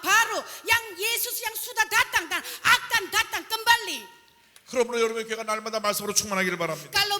baru, yang Yesus yang sudah datang dan akan datang kembali. 그러므로 여러분의 교회가 날마다 말씀으로 충만하기를 바랍니다. Kalau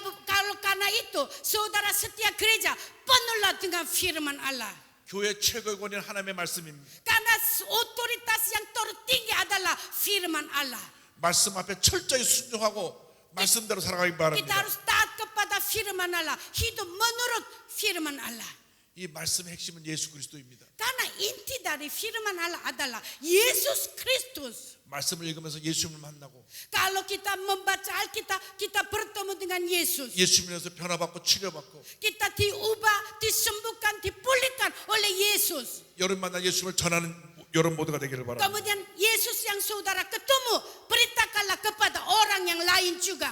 karena itu, saudara setiap gereja penuhlah dengan firman Allah. 교회 최고의 권위는 하나님의 말씀입니다. Karena otoritas yang tertinggi adalah firman firman Allah. 말씀 앞에 철저히 순종하고 말씀대로 살아가기 Kita 바랍니다. harus taat kepada firman Allah, hidup menurut firman Allah. 이 말씀의 핵심은 예수 그리스도입니다. Karena inti dari firman Allah adalah Yesus Kristus. 말씀을 읽으면서 예수님을 만나고 Kalau kita membaca Alkitab, kita bertemu dengan Yesus. 예수님에서 변화받고 치료받고 Kita diubah, disembuhkan, dipulihkan oleh Yesus. 여러분 만나 예수님을 전하는 여러분 모두가 되기를 바랍니다. Kemudian Yesus yang saudara ketemu, beritakanlah kepada orang yang lain juga.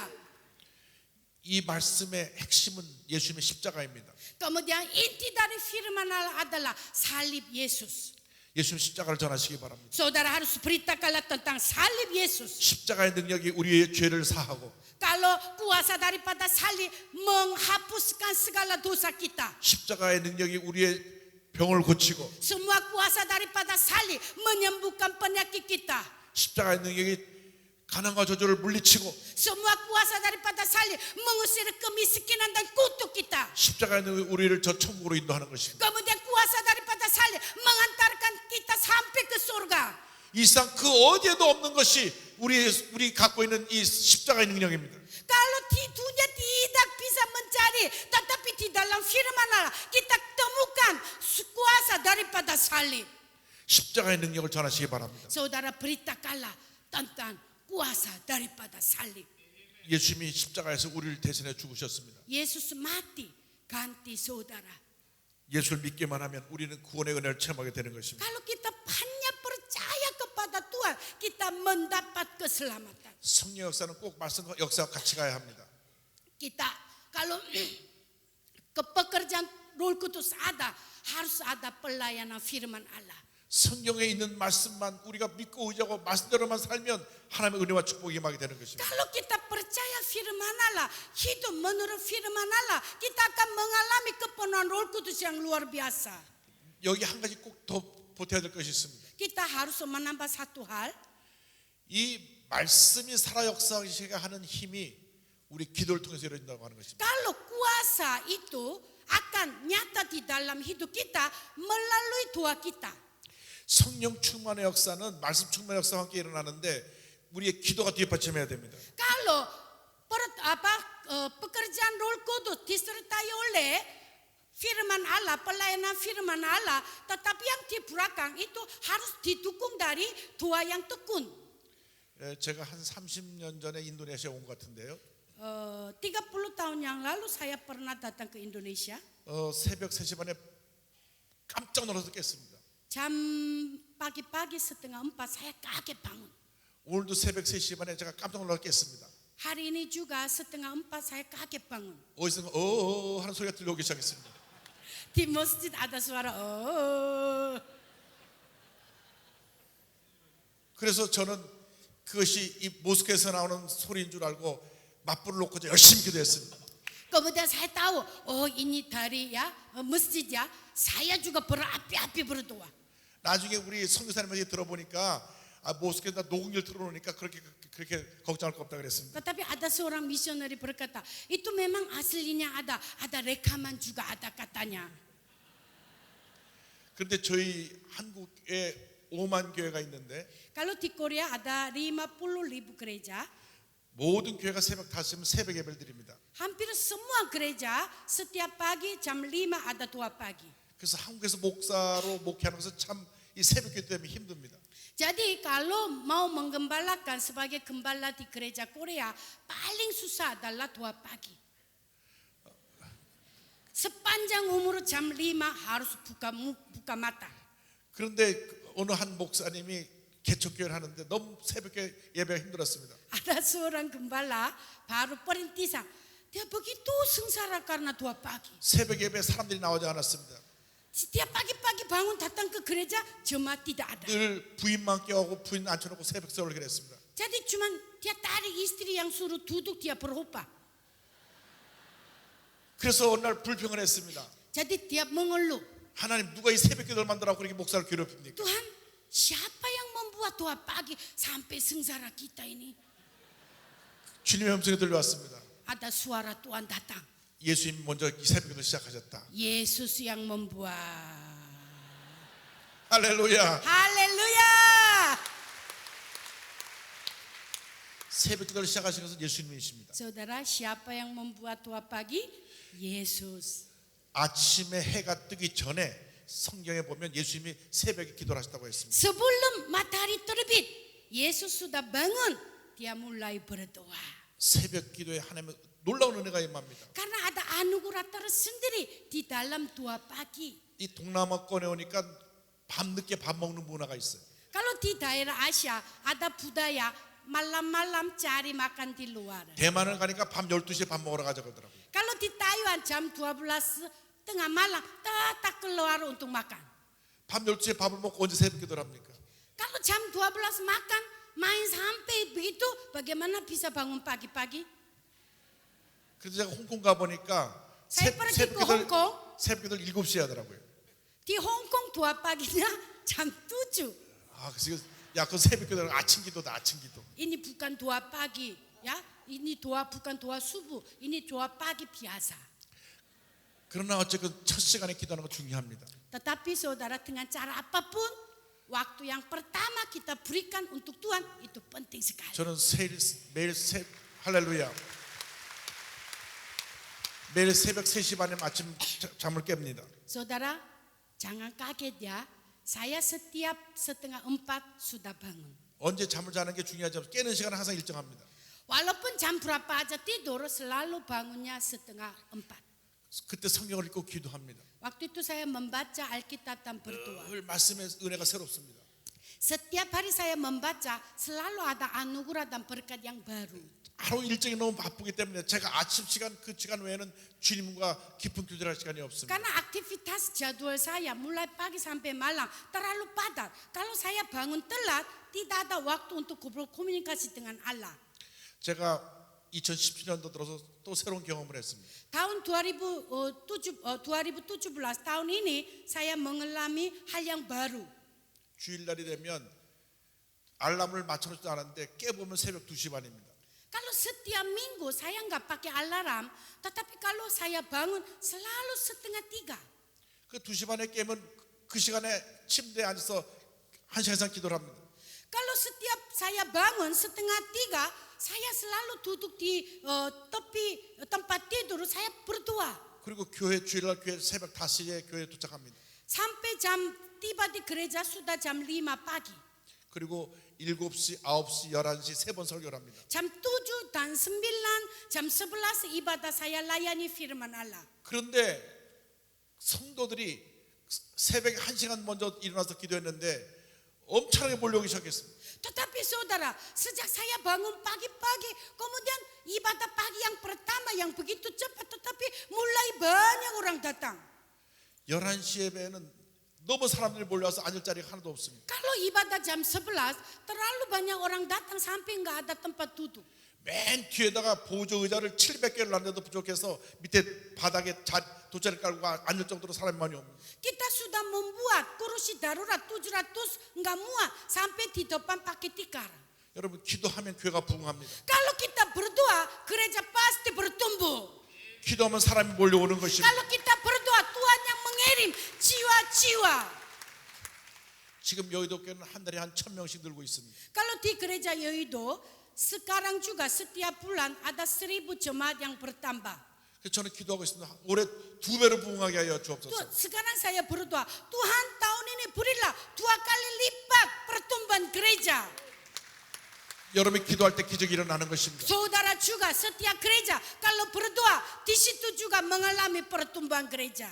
이 말씀의 핵심은 예수님의 십자가입니다. Kemudian inti dari firman Allah adalah salib Yesus. 예수님 십자가를 전하시기 바랍니다. Saudara harus beritakanlah tentang salib Yesus. 십자가의 능력이 우리의 죄를 사하고 Kalau kuasa daripada salib menghapuskan segala dosa kita. 십자가의 능력이 우리의 병을 고치고 Semua kuasa daripada salib menyembuhkan penyakit kita. 십자가의 능력이 가난과 저주를 물리치고 Semua kuasa daripada salib mengusir kemiskinan dan kutuk kita. 십자가의 능력이 우리를 저 천국으로 인도하는 것입니다. Kemudian kuasa daripada salib mengantarkan kita sampai ke surga. 이 세상 그 어디에도 없는 것이 우리 갖고 있는 이 십자가의 능력입니다. Kalau di dunia tidak bisa mencari, tetapi di dalam firman Allah kita temukan kuasa daripada salib. 십자가의 능력을 전하시기 바랍니다. Saudara beritakanlah tentang kuasa daripada salib. 예수님이 십자가에서 우리를 대신해 죽으셨습니다. Yesus mati ganti saudara. 예수를 믿기만 하면 우리는 구원의 은혜를 체험하게 되는 것입니다. Kalau kita hanya percaya kepada Tuhan, kita mendapat keselamatan. 성령 역사는 꼭 말씀 역사와 같이 가야 합니다. Kita kalau kepekerjaan Roh Kudus ada, harus ada pelayanan firman Allah. 성경에 있는 말씀만 우리가 믿고 의지하고 말씀대로만 살면 하나님의 은혜와 축복이 임하게 되는 것입니다. Kalau kita percaya firman Allah, hidup menurut firman Allah, kita akan mengalami kepenuhan Roh Kudus yang luar biasa. 여기 한 가지 꼭 더 보태야 될 것이 있습니다. Kita harus menambah satu hal. 이 말씀이 살아 역사하게 하는 힘이 우리 기도를 통해서 이루어진다고 하는 것입니다. Kalau kuasa itu akan nyata di dalam hidup kita melalui doa kita. 성령 충만의 역사는 말씀 충만의 역사와 함께 일어나는데 우리의 기도가 뒷받침해야 됩니다. Kalau pekerjaan Roh Kudus disertai oleh firman Allah, pelayanan firman Allah, tetapi yang di belakang itu harus didukung dari doa yang tekun. 제가 한 30년 전에 인도네시아 온 것 같은데요. 30 tahun yang lalu saya pernah datang ke Indonesia. 새벽 3시 반에 깜짝 놀라서 깼습니다. Jam pagi-pagi setengah 4 saya kaget bangun. 오늘도 새벽 3시 반에 제가 깜짝 놀라서 깼습니다. Hari ini juga setengah 4 saya kaget bangun. 어디선가 하는 소리가 들려오기 시작했습니다. Di masjid ada suara oh. 그래서 저는 그것이 이 모스크에서 나오는 소리인 줄 알고 맞불을 놓고 열심히 기도했습니다. Kemudian saya tahu, oh ini dari ya masjid ya. Saya juga berapi-api berdoa. 나중에 우리 선교사님에게 들어보니까 모스크에다 녹음기를 틀어놓으니까 그렇게 걱정할 거 없다 그랬습니다. Tetapi ada seorang misioneri berkata, itu memang aslinya ada rekaman juga ada katanya. 그런데 저희 한국에 5만 교회가 있는데 Kalau di Korea ada 50.000 gereja, 모든 교회가 새벽 5시면 새벽 예배를 드립니다. hampir semua gereja setiap pagi jam 5 ada doa pagi. 그래서 한국에서 목사로 목회하는 것은 참 이 새벽 기도 때문에 힘듭니다. Jadi kalau mau menggembalakan sebagai gembala di gereja Korea, paling susah adalah doa pagi. Sepanjang umur jam 5 harus buka mata. 그런데 어느 한 목사님이 개척교회를 하는데 너무 새벽에 예배가 힘들었습니다. Ada seorang gembala baru perintisan. Dia begitu sengsara karena doa pagi. 새벽 예배에 사람들이 나오지 않았습니다. Setiap pagi-pagi bangun datang ke gereja, jemaat tidak ada. 늘 부인만 깨우고 부인 앉혀놓고 새벽 설교를 했습니다. Jadi cuman dia tarik istri yang suruh duduk, dia berkhotbah. 그래서 어느 날 불평을 했습니다. Jadi dia mengeluh. 하나님 누가 이 새벽 기도를 만들라고 그렇게 목사를 괴롭힙니까? Tuhan, siapa yang membuat doa pagi sampai sengsara kita ini? 주님의 음성이 들려왔습니다. Ada suara Tuhan datang. 예수님 먼저 이 새벽 기도를 시작하셨다. Yesus yang membuat. 할렐루야. Haleluya. 새벽 기도를 시작하신 것은 예수님이십니다. Saudara, siapa yang membuat doa pagi? Yesus. 아침에 해가 뜨기 전에 성경에 보면 예수님이 새벽에 기도를 하셨다고 했습니다. Sebelum matahari terbit, Yesus sudah bangun. Dia mulai berdoa. 새벽 기도에 하나님은 놀라운 은혜가 임합니다. Karena ada anugerah tersendiri di dalam doa pagi. 이 동남아권에 오니까 밤늦게 밥 먹는 문화가 있어요. Kalau di daerah Asia ada budaya malam-malam cari makan di luar. 대만을 가니까 밤 12시에 밥 먹으러 가자 그러더라고요. Kalau di Taiwan jam 12 tengah malam tetap keluar untuk makan. 밤 12시에 밥을 먹고 언제 새벽 기도를 합니까? Kalau jam 12 makan, main sampai begitu, bagaimana bisa bangun pagi-pagi? 그래서 제가 홍콩 가보니까 Saya pergi ke Hong Kong. 새벽 기도를 7시에 하더라고요. Di Hong Kong doa paginya jam 7. 아, 그래서 야, 그 새벽 기도는 아침 기도다, 아침 기도. Ini bukan doa pagi, ya. Ini doa bukan doa subuh, ini doa pagi biasa. 그러나 어쨌든 첫 시간에 기도하는 거 중요합니다. Tetapi saudara dengan cara apapun, waktu yang pertama kita berikan untuk Tuhan itu penting sekali. 저는 할렐루야. 매일 새벽 3시 반에 아침 잠을 깹니다. Saudara, jangan kaget ya. Saya setiap 3:30 sudah bangun. 언제 잠을 자는 게 중요하지 않아요. 깨는 시간은 항상 일정합니다. Walaupun jam berapa aja tidur, selalu bangunnya 3:30. 그때 성경을 읽고 기도합니다. Waktu itu saya membaca Alkitab dan berdoa. 늘 말씀의 은혜가 새롭습니다. Setiap hari saya membaca, selalu ada anugerah dan berkat yang baru. 하루 일정이 너무 바쁘기 때문에 제가 아침 시간 그 시간 외에는 주님과 깊은 교제할 시간이 없습니다. Karena aktivitas jadwal saya mulai pagi sampai malam terlalu padat. Kalau saya bangun telat, tidak ada waktu untuk berkomunikasi dengan Allah. 제가 2017년도 들어서 또 새로운 경험을 했습니다. Tahun 2017 tahun ini saya mengalami hal yang baru. 주일날이 되면 알람을 맞춰놓지도 않았는데 깨보면 새벽 2시 반입니다. Kalau setiap minggu saya nggak pakai alarm, tetapi kalau saya bangun selalu 2:30. 그 2시 반에 깨면 그 시간에 침대에 앉아서 1시간 이상 기도를 합니다. Kalau setiap saya bangun 2:30, saya selalu duduk di tepi tempat tidur, saya berdoa. 그리고 주일날 교회 새벽 5시에 교회에 도착합니다. Sampai tiba di gereja sudah jam 5 pagi. 그리고 7시, 9시, 11시 3번 설교를 합니다. Jam 7 dan 9, jam 11 ibadah saya layani firman Allah. 그런데 성도들이 새벽에 1시간 먼저 일어나서 기도했는데 엄청나게 몰려오기 시작했습니다. Tetapi saudara, sejak saya bangun pagi-pagi, kemudian ibadah pagi yang pertama yang begitu cepat, tetapi mulai banyak orang datang. 11시 예배는 너무 사람들이 몰려와서 앉을 자리가 하나도 없습니다. Kalau ibadah jam 11, terlalu banyak orang datang sampai nggak ada tempat duduk. 맨 뒤에다가 보조 의자를 700개를 놨는데도 부족해서 밑에 바닥에 돗자리 깔고 앉을 정도로 사람이 많이 옵니다. Kita sudah membuat kursi darurat 700 nggak muat sampai di depan pakai tikar. 여러분 기도하면 교회가 부흥합니다. Kalau kita berdoa, gereja pasti bertumbuh. 기도하면 사람이 몰려오는 것입니다. Kalau kita berdoa, Tuhan yang mengirim jiwa-jiwa. 지금 여의도 교회는 한 달에 한 1,000명씩 늘고 있습니다. Kalau di gereja Yoido, sekarang juga setiap bulan ada 1,000 jemaat yang bertambah. 그래서 저는 기도하고 있습니다. 올해 2배로 부흥하게 하여 주옵소서. Sekarang saya berdoa, Tuhan tahun ini berilah 2 kali lipat pertumbuhan gereja. 여러분이 기도할 때 기적이 일어나는 것입니다. Saudara juga setiap gereja kalau berdoa di situ juga mengalami pertumbuhan gereja.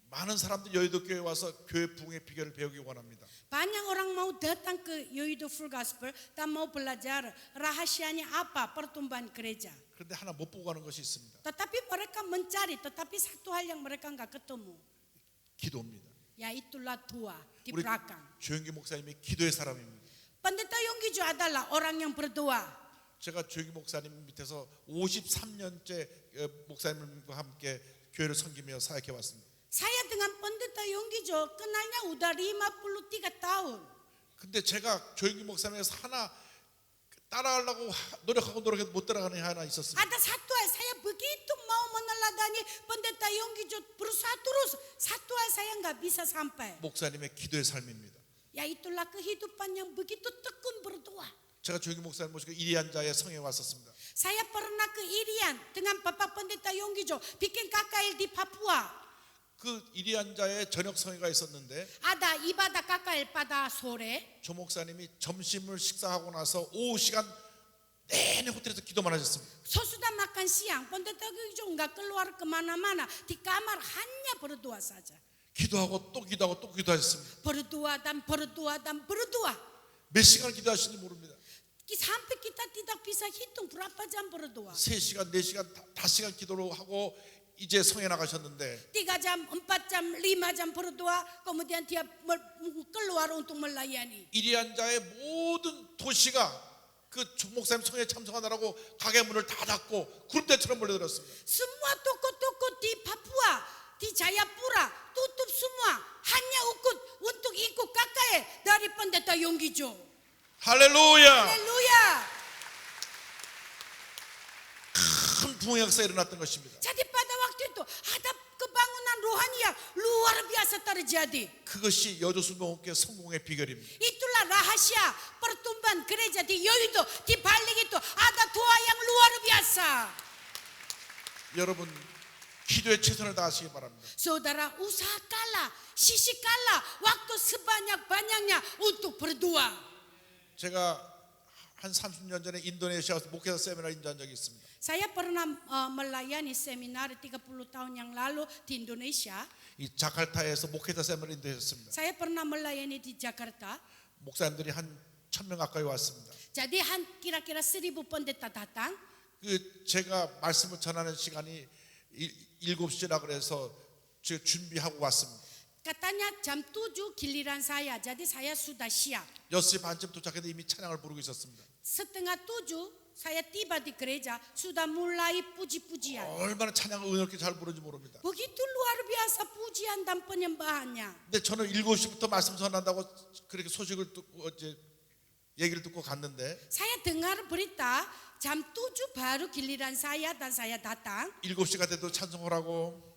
많은 사람들이 여의도 교회에 와서 교회 부흥의 비결을 배우기 원합니다. Banyak orang mau datang ke Yoido Full Gospel dan mau belajar rahasianya apa pertumbuhan gereja. 그런데 하나 못 보고 가는 것이 있습니다. Tetapi mereka mencari, tetapi satu hal yang mereka nggak ketemu, 기도입니다. yaitulah doa di 우리 belakang. 조영기 목사님이 기도의 사람입니다. Pendeta Yonggi adalah orang yang berdoa. 제가 조영기 목사님 밑에서 53년째 목사님과 함께 교회를 섬기며 사역해 왔습니다. Saya dengan pendeta Yonggi kenalnya udah 53 tahun. 근데 제가 조영기 목사님에서 하나 따라하려고 노력해도 못 따라가는 게 하나 있었습니다. Ada satu hal saya begitu mau meneladani pendeta Yonggi berusaha terus, satu hal saya nggak bisa sampai. 목사님의 기도의 삶입니다. Yaitulah kehidupan yang begitu tekun berdoa. 제가 조기 목사님 모시고 이리안자의 성에 왔었습니다. Saya pernah ke Irian dengan Bapak Pendeta Yonggijo bikin KKL di Papua. 그 이리안자의 저녁 성회가 있었는데 Ada ibadah KKL pada sore. 조 목사님이 점심을 식사하고 나서 오후 시간 내내 호텔에서 기도만 하셨습니다. Sesudah makan siang, Pendeta Yonggijo enggak keluar kemana-mana, di kamar hanya berdoa saja. 기도하고 또 기도하고 또 기도하셨습니다. Berdoa dan berdoa dan berdoa. 몇 시간 기도하시는지 모릅니다. Sampai kita tidak bisa hitung berapa jam berdoa. 3시간, 4시간, 5시간 기도를 하고 이제 성에 나가셨는데 3 jam, 4 jam, 5 jam berdoa, kemudian dia keluar untuk melayani. 이리안자의 모든 도시가 그 조 목사님 성에 참석하느라고 가게 문을 다 닫고 구름대처럼 몰려들었습니다. Semua toko-toko di Papua, di Jayapura tutup semua, hanya untuk ikut KKL dari Pendeta Yonggijo. 할렐루야! Haleluya. 큰 부흥의 역사가 일어났던 것입니다. Jadi pada waktu itu ada kebangunan rohani yang luar biasa terjadi. 그것이 여조수명교회 성공의 비결입니다. Itulah rahasia pertumbuhan gereja di Yoido. Di balik itu ada doa yang luar biasa. 여러분 기도에 최선을 다하시기 바랍니다. Saudara, usahakanlah, sisihkanlah waktu sebanyak-banyaknya untuk berdoa. 제가 한 30년 전에 인도네시아에서 목회자 세미나를 인도한 적이 있습니다. Saya pernah melayani seminar 30 tahun yang lalu di Indonesia. 이 자카르타에서 목회자 세미나를 인도했습니다. Saya pernah melayani di Jakarta. 목사님들이 한 1000명 가까이 왔습니다. Jadi kira-kira 1000 pendeta datang. 그 제가 말씀을 전하는 시간이 7시라 그래서 제가 준비하고 왔습니다. Katanya jam 7 giliran saya, jadi saya sudah siap. 6시 반쯤 도착해도 이미 찬양을 부르고 있었습니다. Setengah 7 saya tiba di gereja, sudah mulai puji-pujian. 얼마나 찬양을 은혜롭게 잘 부르는지 모릅니다. Begitu luar biasa pujian dan penyembahannya. 근데 저는 7시부터 말씀 전한다고 그렇게 소식을 듣고 얘기를 듣고 갔는데 Saya dengar berita jam 7 baru giliran saya dan saya datang. 7시가 돼도 찬송을 하고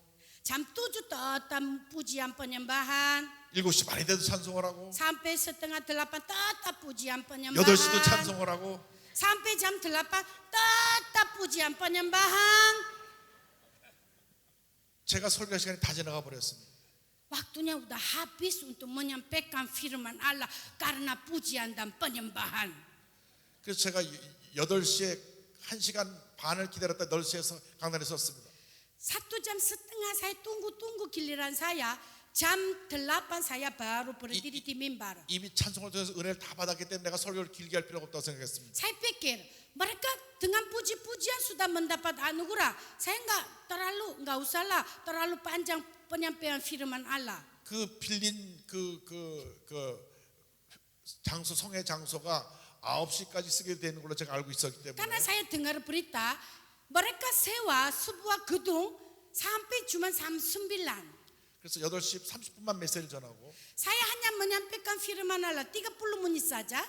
Jam 7 tetap pujian penyembahan. 7시 반이 돼도 찬송을 하고 Sampai setengah 8 tetap pujian 8시도 penyembahan. 찬송을 하고 Sampai jam 8 tetap pujian penyembahan. 제가 설교 시간이 다 지나가 버렸습니다. Waktunya udah habis untuk menyampaikan firman Allah karena pujian dan penyembahan. 그래서 제가 8시에 1시간 반을 기다렸다 8시에서 강단에 섰습니다. 1.5 jam saya tunggu giliran saya. Jam 8 saya baru berdiri di mimbar. 이미 찬송을 통해서 은혜를 다 받았기 때문에 내가 설교를 길게 할 필요가 없다고 생각했습니다. Saya pikir mereka dengan puji-pujian sudah mendapat anugerah. Saya nggak usahlah terlalu panjang penyampaian firman Allah. 그 빌린 그 장소 성의 장소가 9시까지 쓰게 되는 걸로 제가 알고 있었기 때문에 Karena saya dengar berita mereka sewa sebuah gedung sampai cuma jam 9. 그래서 8시 30분만 메시지를 전하고 Saya hanya menyampaikan firman Allah 30 menit saja.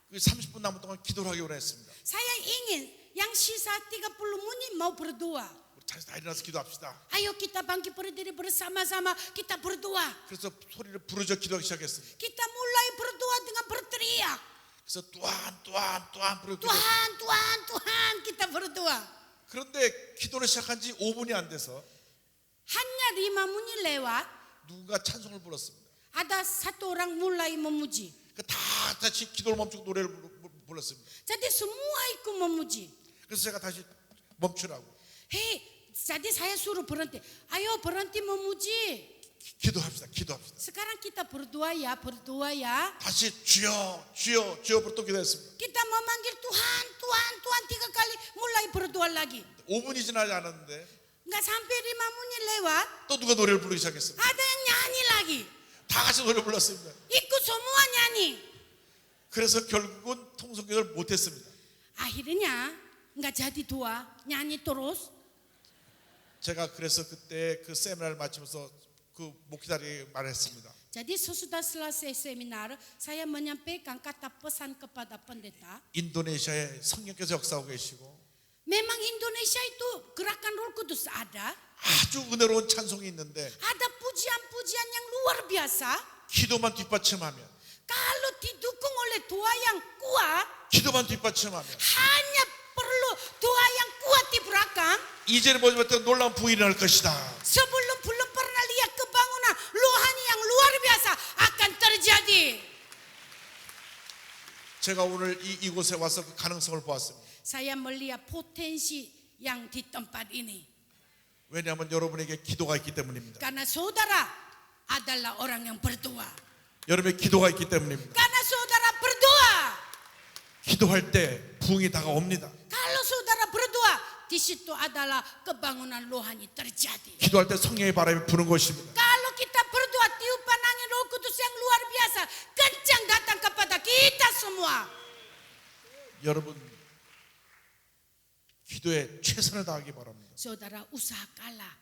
그 30분 남은 동안 기도를 하기 원했습니다. Saya ingin yang sisa 30 menit mau berdoa. 우리 다 일어나서 기도합시다. Ayo kita bangkit berdiri bersama-sama, kita berdoa. 그래서 소리를 부르짖어 기도하기 시작했습니다. Kita mulai berdoa dengan berteriak. 그래서 또한 부르짖어 Tuhan, kita berdoa. 그런데 기도를 시작한 지 5분이 안 돼서 Hanya 5 menit lewat, 누군가 찬송을 불렀습니다. ada satu orang mulai memuji. 다 다시 기도를 멈추고 노래를 불렀습니다. Jadi semua ikut memuji. 그래서 제가 다시 멈추라고 Hei, jadi saya suruh berhenti. Ayo berhenti memuji. 기도합시다. Sekarang kita berdoa ya. 다시 주여 부르 또 기도했습니다. Kita memanggil Tuhan 3 kali mulai berdoa lagi. 5분이 지나지 않았는데 Nggak sampai 5 menit lewat, 또 누가 노래를 부르기 시작했습니다. ada yang nyanyi lagi. 다 같이 노래 불렀습니다. Ikut semua nyanyi. 그래서 결국은 통성기도를 못했습니다. Akhirnya nggak jadi doa, nyanyi terus. 제가 그래서 그때 그 세미나를 마치면서 그 목회자에게 말했습니다. Jadi sesudah selesai seminar, saya menyampaikan kata pesan kepada pendeta. 인도네시아에 성령께서 역사하고 계시고 Memang Indonesia itu gerakan Roh Kudus ada. 아주 은혜로운 찬송이 있는데 Ada pujian-pujian yang luar biasa. 기도만 뒷받침하면 Kalau didukung oleh doa yang kuat, 기도만 뒷받침하면 hanya perlu doa yang kuat di belakang. 이제는 보지 못한 놀라운 부흥이 일어날 것이다. Sebelum belum pernah lihat kebangunan rohani yang luar biasa akan terjadi. 제가 오늘 이곳에 와서 그 가능성을 보았습니다. Saya melihat potensi yang di tempat ini. 왜냐하면 여러분에게 기도가 있기 때문입니다. Karena saudara adalah orang yang berdoa. 여러분의 기도가 있기 때문입니다. Karena saudara berdoa. 기도할 때 부흥이 다가옵니다. Kalau saudara berdoa, di situ adalah kebangunan rohani terjadi. 기도할 때 성령의 바람이 부는 것입니다. Kalau kita berdoa, tiupan angin Roh Kudus yang luar biasa kencang datang kepada kita semua. 여러분 기도에 최선을 다하기 바랍니다. Saudara usahakanlah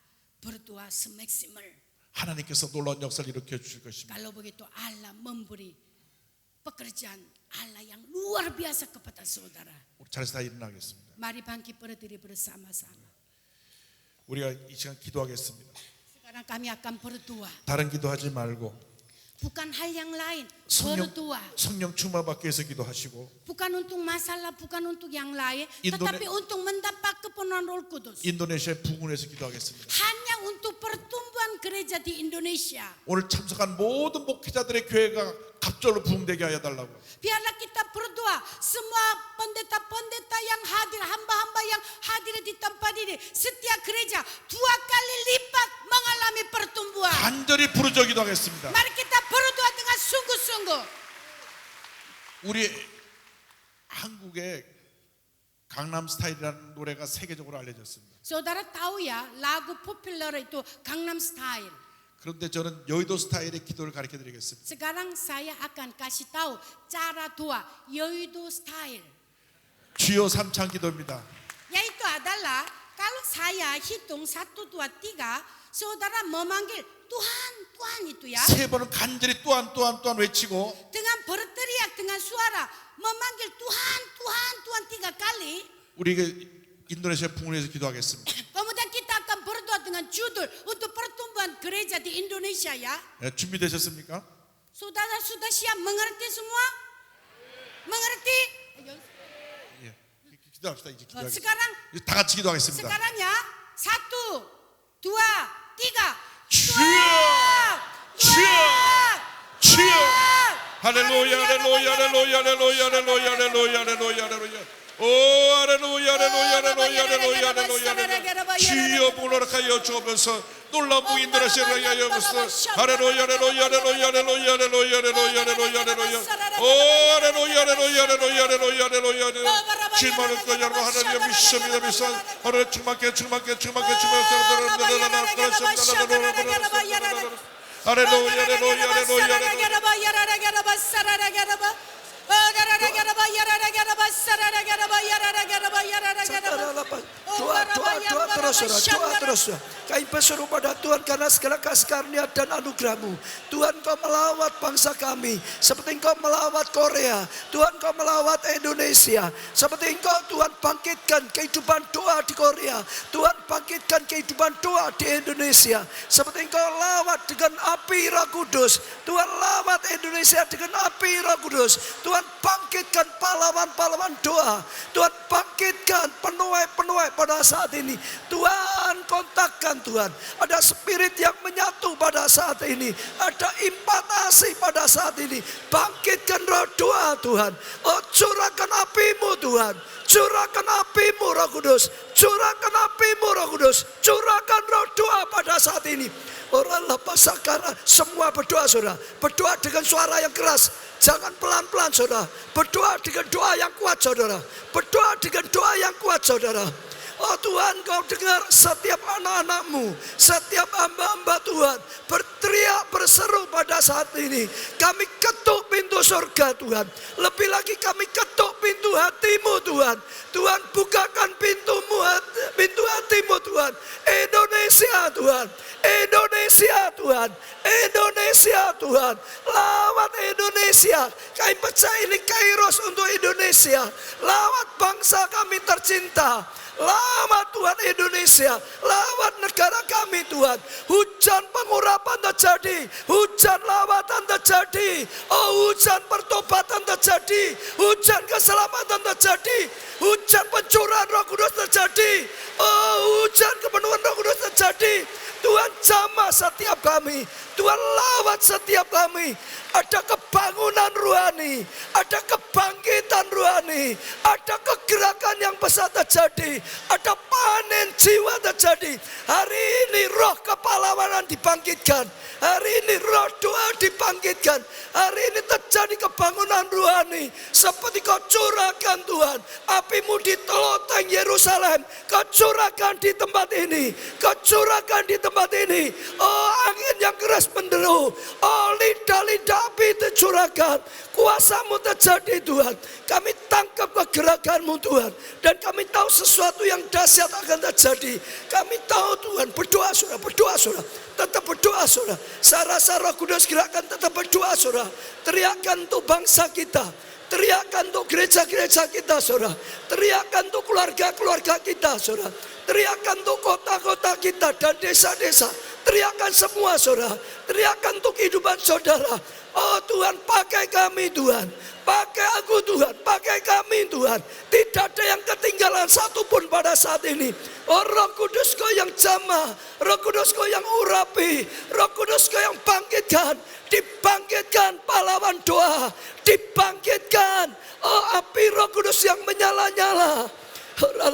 berdoa semaksimal. 하나님께서 놀라운 역사를 일으켜 주실 것입니다. Kalau begitu Allah memberi pekerjaan Allah yang luar biasa kepada saudara. 우리 자리에서 다 일어나겠습니다. Mari bangkit berdiri bersama-sama. 우리가 이 시간 기도하겠습니다. Sekarang kami akan berdoa. 다른 기도하지 말고 Bukan hal yang lain, 성령, berdoa. 성령 충만 받기 위해서 기도하시고 Bukan untuk masalah, bukan untuk yang lain, Indone- tetapi untuk mendapat kepenuhan Roh Kudus. 인도네시아의 부흥을 위해서 기도하겠습니다. Hanya untuk pertumbuhan gereja di Indonesia. 오늘 참석한 모든 목회자들의 교회가 갑절로 부흥되게 하여 달라고. Biarlah kita berdoa, semua pendeta-pendeta yang hadir, hamba-hamba yang hadir di tempat ini, setiap gereja 2 kali lipat mengalami pertumbuhan. 간절히 부르짖어 기도하겠습니다. Mari kita berdoa dengan sungguh-sungguh. 우리 한국의 강남 스타일이라는 노래가 세계적으로 알려졌습니다. Saudara tahu ya, lagu populer itu Gangnam Style. 그런데 저는 여의도 스타일의 기도를 가르쳐 드리겠습니다. Sekarang saya akan kasih tahu cara doa Yeouido Style. 주여 삼창 기도입니다. Yaitu adalah kalau saya hitung 1, 2, 3, saudara memanggil Tuhan, Tuhan itu ya. 세 번은 간절히 또한 외치고 Dengan berteriak dengan suara memanggil Tuhan, Tuhan, Tuhan 3 kali. 우리 인도네시아 부흥을 위해서 기도하겠습니다. Kemudian kita akan berdoa dengan judul untuk pertumbuhan gereja di Indonesia ya. 네, 준비되셨습니까? Saudara sudah siap mengerti semua? Mengerti? 예. 기도합시다. 이제 기도하겠습니다. Sekarang 다 같이 기도하겠습니다. Sekarang ya, 1, 2, 3. 주여! 주여! 주여! 할렐루야, 할렐루야, 할렐루야, 할렐루야, 할렐루야, 할렐루야, 할렐루야, 할렐루야. 오, 할렐루야, 할렐루야, 할렐루야, 할렐루야, 할렐루야. 주여 부르락하여 주옵소서. 놀라운 부흥 인도네시아를 하여 주옵소서. 할렐루야, 할렐루야, 할렐루야, 할렐루야, 할렐루야, 할렐루야, 할렐루야, 할렐루야. 오, 할렐루야, 할렐루야, 할렐루야, 할렐루야, 할렐루야. 주님을 그 여러분 하나님 믿습니다, 믿습니다. 하나님 충만케, 충만케, 충만케, 충만케. 할렐루야, 할렐루야, 할렐루야. Doa terus, saudara. Doa terus. Kami berseru pada Tuhan karena segala kasih karunia dan anugerah-Mu. Tuhan, Kau melawat bangsa kami seperti Engkau melawat Korea. Tuhan, Kau melawat Indonesia seperti Engkau, Tuhan, bangkitkan kehidupan doa di Korea. Tuhan, bangkitkan kehidupan doa di Indonesia seperti Engkau lawat dengan api Roh Kudus. Tuhan, lawat Indonesia dengan api Roh Kudus. Tuhan, bangkitkan pahlawan-pahlawan doa. Tuhan, bangkitkan penuai-penuai pada saat ini. Tuhan, kontakkan Tuhan. Ada spirit yang menyatu pada saat ini. Ada impatasi pada saat ini. Bangkitkan roh doa Tuhan. Oh, curahkan apimu Tuhan. Curahkan apimu Roh Kudus. Curahkan apimu Roh Kudus. Curahkan roh doa pada saat ini. Orang lepas sakara, semua berdoa saudara. Berdoa dengan suara yang keras. Jangan pelan-pelan saudara. Berdoa dengan doa yang kuat saudara. Berdoa dengan doa yang kuat saudara. Oh Tuhan, Kau dengar setiap anak-anak-Mu, setiap hamba-hamba Tuhan berteriak, berseru pada saat ini. Kami ketuk pintu surga Tuhan. Lebih lagi kami ketuk pintu hati-Mu Tuhan. Tuhan, bukakan pintu hati-Mu Tuhan. Indonesia Tuhan. Indonesia Tuhan. Indonesia Tuhan. Lawat Indonesia. Kami percaya ini kairos untuk Indonesia. Lawat bangsa bangsa kami tercinta. Lawat Tuhan Indonesia, lawat negara kami Tuhan. Hujan pengurapan terjadi, hujan lawatan terjadi, oh hujan pertobatan terjadi, hujan keselamatan terjadi, hujan pencurahan Roh Kudus terjadi, oh hujan kepenuhan Roh Kudus terjadi. Tuhan jamah setiap kami, Tuhan lawat setiap kami. Ada kebangunan rohani, ada kebangkitan rohani, ada kegerakan yang besar terjadi, ada panen jiwa terjadi. Hari ini roh kepahlawanan dibangkitkan, hari ini roh doa dibangkitkan, hari ini terjadi kebangunan rohani. Seperti kau curahkan Tuhan, apimu di teloteng Yerusalem, kau curahkan di tempat ini, kau curahkan di tempat ini. Oh angin yang keras menderu, oh lidah-lidah api itu curahkan, kuasamu terjadi Tuhan. Kami tangkap kegerakanmu Tuhan, dan kami tahu sesuatu yang dahsyat akan terjadi. Kami tahu Tuhan, berdoa saudara, berdoa saudara, tetap berdoa saudara. Saya rasa Roh Kudus gerakan, tetap berdoa saudara. Teriakan untuk bangsa kita, teriakan untuk gereja-gereja kita saudara, teriakan untuk keluarga-keluarga kita saudara, teriakan untuk kota-kota kita dan desa-desa, teriakan semua saudara, teriakan untuk kehidupan saudara. Oh Tuhan, pakai kami Tuhan, pakai aku Tuhan, pakai kami Tuhan. Tidak ada yang ketinggalan satupun pada saat ini. Oh Roh Kudus Kau yang jamah, Roh Kudus Kau yang urapi, Roh Kudus Kau yang bangkitkan, dibangkitkan pahlawan doa, dibangkitkan oh api Roh Kudus yang menyala-nyala. Engkau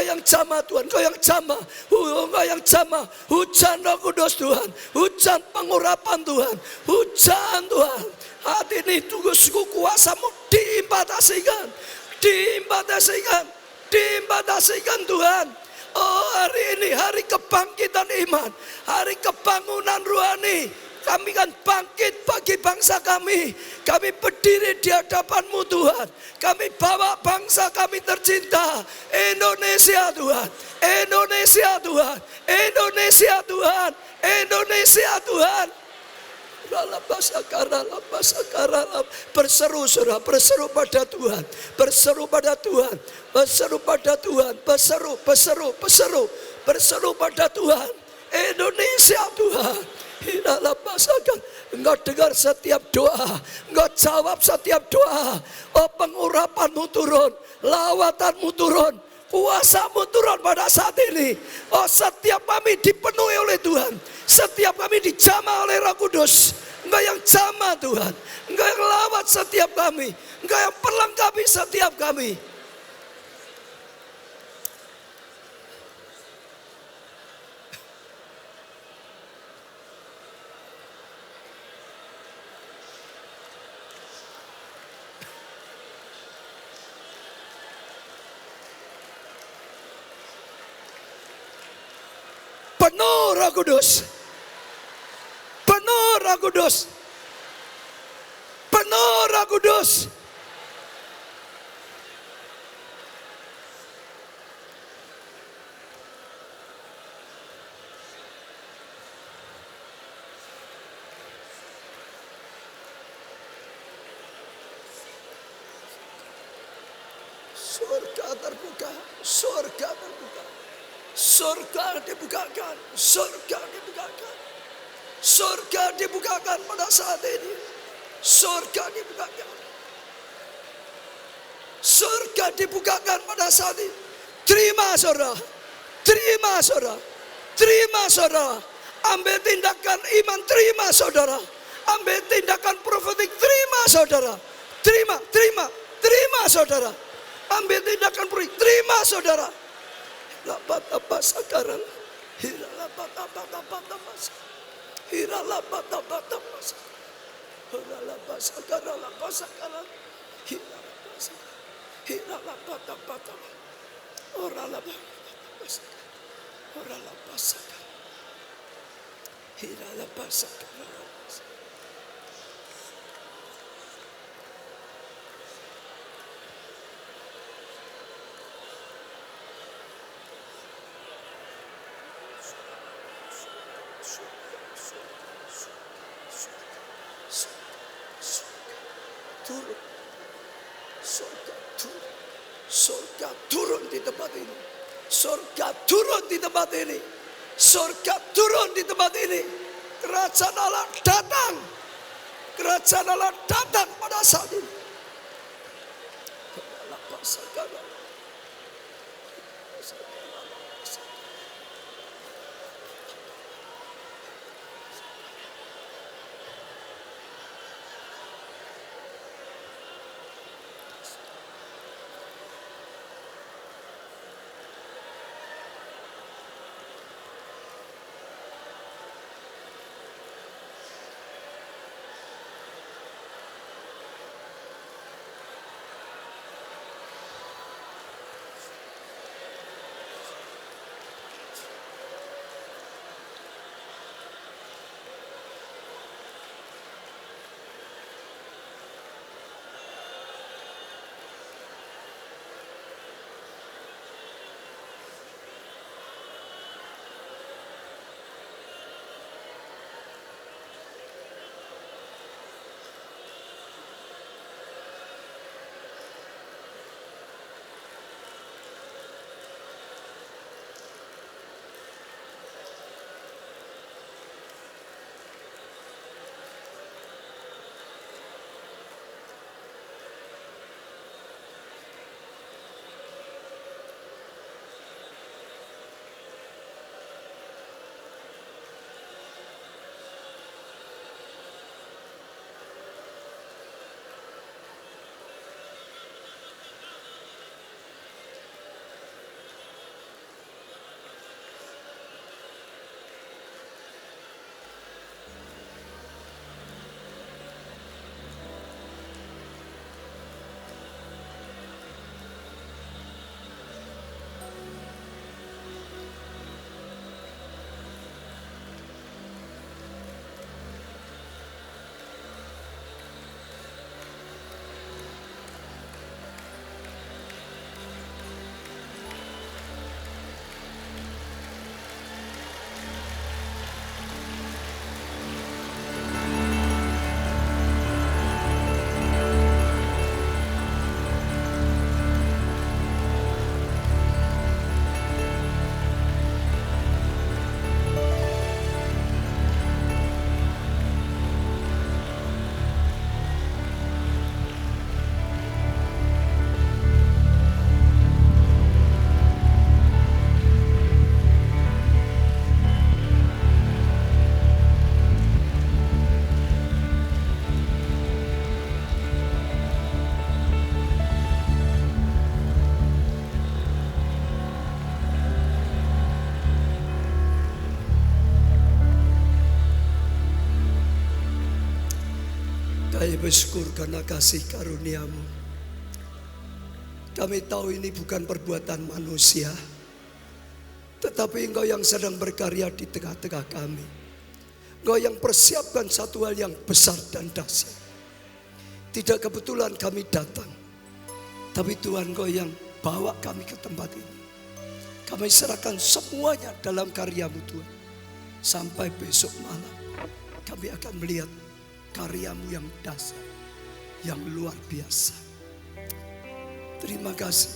yang jamah Tuhan, Engkau yang jamah, Engkau yang jamah. Hujan Roh Kudus Tuhan, hujan pengurapan Tuhan, hujan Tuhan. Hati ini tunggu suku kuasamu diimbatasikan, diimbatasikan, diimbatasikan Tuhan. Oh hari ini hari kebangkitan iman, hari kebangunan rohani. Kami kan bangkit bagi bangsa kami. Kami berdiri di hadapan-Mu Tuhan. Kami bawa bangsa kami tercinta, Indonesia Tuhan, Indonesia Tuhan, Indonesia Tuhan, Indonesia Tuhan. Berseru saudara, berseru pada Tuhan, berseru pada Tuhan, berseru pada Tuhan, berseru, berseru, berseru, berseru pada Tuhan, Indonesia Tuhan. Engkau dengar setiap doa, Engkau jawab setiap doa. Oh pengurapan-Mu turun, lawatan-Mu turun, kuasa-Mu turun pada saat ini. Oh setiap kami dipenuhi oleh Tuhan, setiap kami dijamah oleh Roh Kudus. Engkau yang jamah Tuhan, Engkau yang lawat setiap kami, Engkau yang perlengkapi setiap kami. Penuh Roh Kudus, penuh Roh Kudus, penuh Roh Kudus. Surga terbuka, surga terbuka. Surga dibukakan, surga dibukakan, surga dibukakan pada saat ini, surga dibukakan, surga dibukakan pada saat ini. Terima saudara, terima saudara, terima saudara. Ambil tindakan iman, terima saudara. Ambil tindakan profetik, terima saudara. Terima, terima, terima saudara. Ambil tindakan profetik, terima saudara. Lapatapasakaran, hiralapatapatapatapasa, hiralapatapatapasa, hiralapasakaran, hiralapatapatapasa, oralapatapasa, oralapasakaran, hiralapasakaran. turun. Surga turun. Surga turun di tempat ini. Surga turun di tempat ini. Surga turun di tempat ini. Kerajaan Allah datang. Kerajaan Allah datang pada saat ini. Kami bersyukur karena kasih karunia-Mu. Kami tahu ini bukan perbuatan manusia, tetapi Engkau yang sedang berkarya di tengah-tengah kami. Engkau yang persiapkan satu hal yang besar dan dahsyat. Tidak kebetulan kami datang, tapi Tuhan Engkau yang bawa kami ke tempat ini. Kami serahkan semuanya dalam karya-Mu Tuhan. Sampai besok malam kami akan melihat karya-Mu yang dahsyat, yang luar biasa. Terima kasih.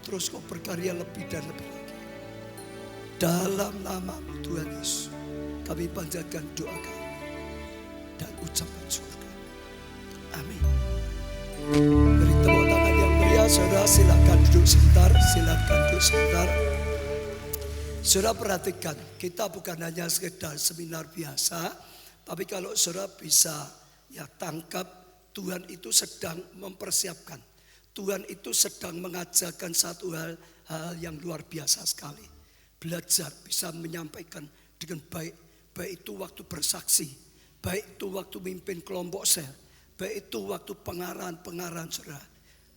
Terus Kau berkarya lebih dan lebih lagi. Dalam nama-Mu Tuhan Yesus, kami panjatkan doa kami dan ucapan syukur kami. Amin. Beri tepuk tangan yang meriah. Saudara silakan duduk sebentar. Silakan duduk sebentar. Saudara perhatikan, kita bukan hanya sekedar seminar biasa, tapi kalau saudara bisa tangkap, Tuhan itu sedang mempersiapkan. Tuhan itu sedang mengajarkan satu hal yang luar biasa sekali. Belajar bisa menyampaikan dengan baik. Baik itu waktu bersaksi, baik itu waktu mimpin kelompok sel, baik itu waktu pengarahan saudara.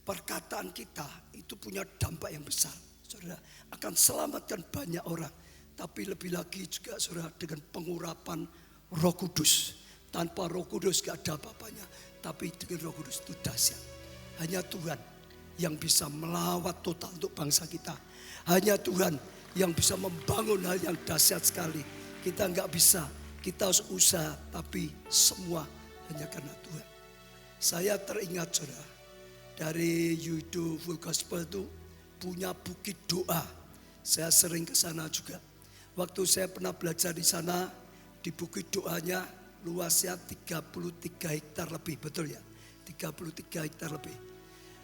Perkataan kita itu punya dampak yang besar. Saudara akan selamatkan banyak orang. Tapi lebih lagi juga saudara dengan pengurapan Roh Kudus. Tanpa Roh Kudus gak ada apa-apanya. Tapi dengan Roh Kudus itu dahsyat. Hanya Tuhan yang bisa melawat total untuk bangsa kita. Hanya Tuhan yang bisa membangun hal yang dahsyat sekali. Kita gak bisa, kita harus usaha, tapi semua hanya karena Tuhan. Saya teringat saudara, dari Yudo Full Gospel itu punya bukit doa. Saya sering ke sana juga. Waktu saya pernah belajar di sana, di bukit doanya luasnya 33 hektar lebih, betul ya? 33 hektar lebih.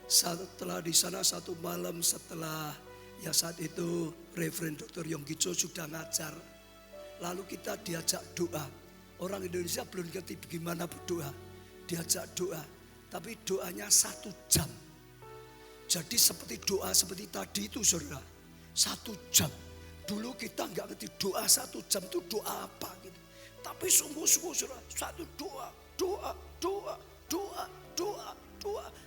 Setelah di sana satu malam setelah ya saat itu Reverend Dr. Yonggi Cho sudah ngajar. Lalu kita diajak doa. Orang Indonesia belum ngerti bagaimana berdoa. Diajak doa. Tapi doanya 1 jam. Jadi seperti doa seperti tadi itu saudara. 1 jam. Dulu kita nggak ngerti doa 1 jam itu doa apa gitu. Tapi sungguh-sungguh saudara. 1 doa.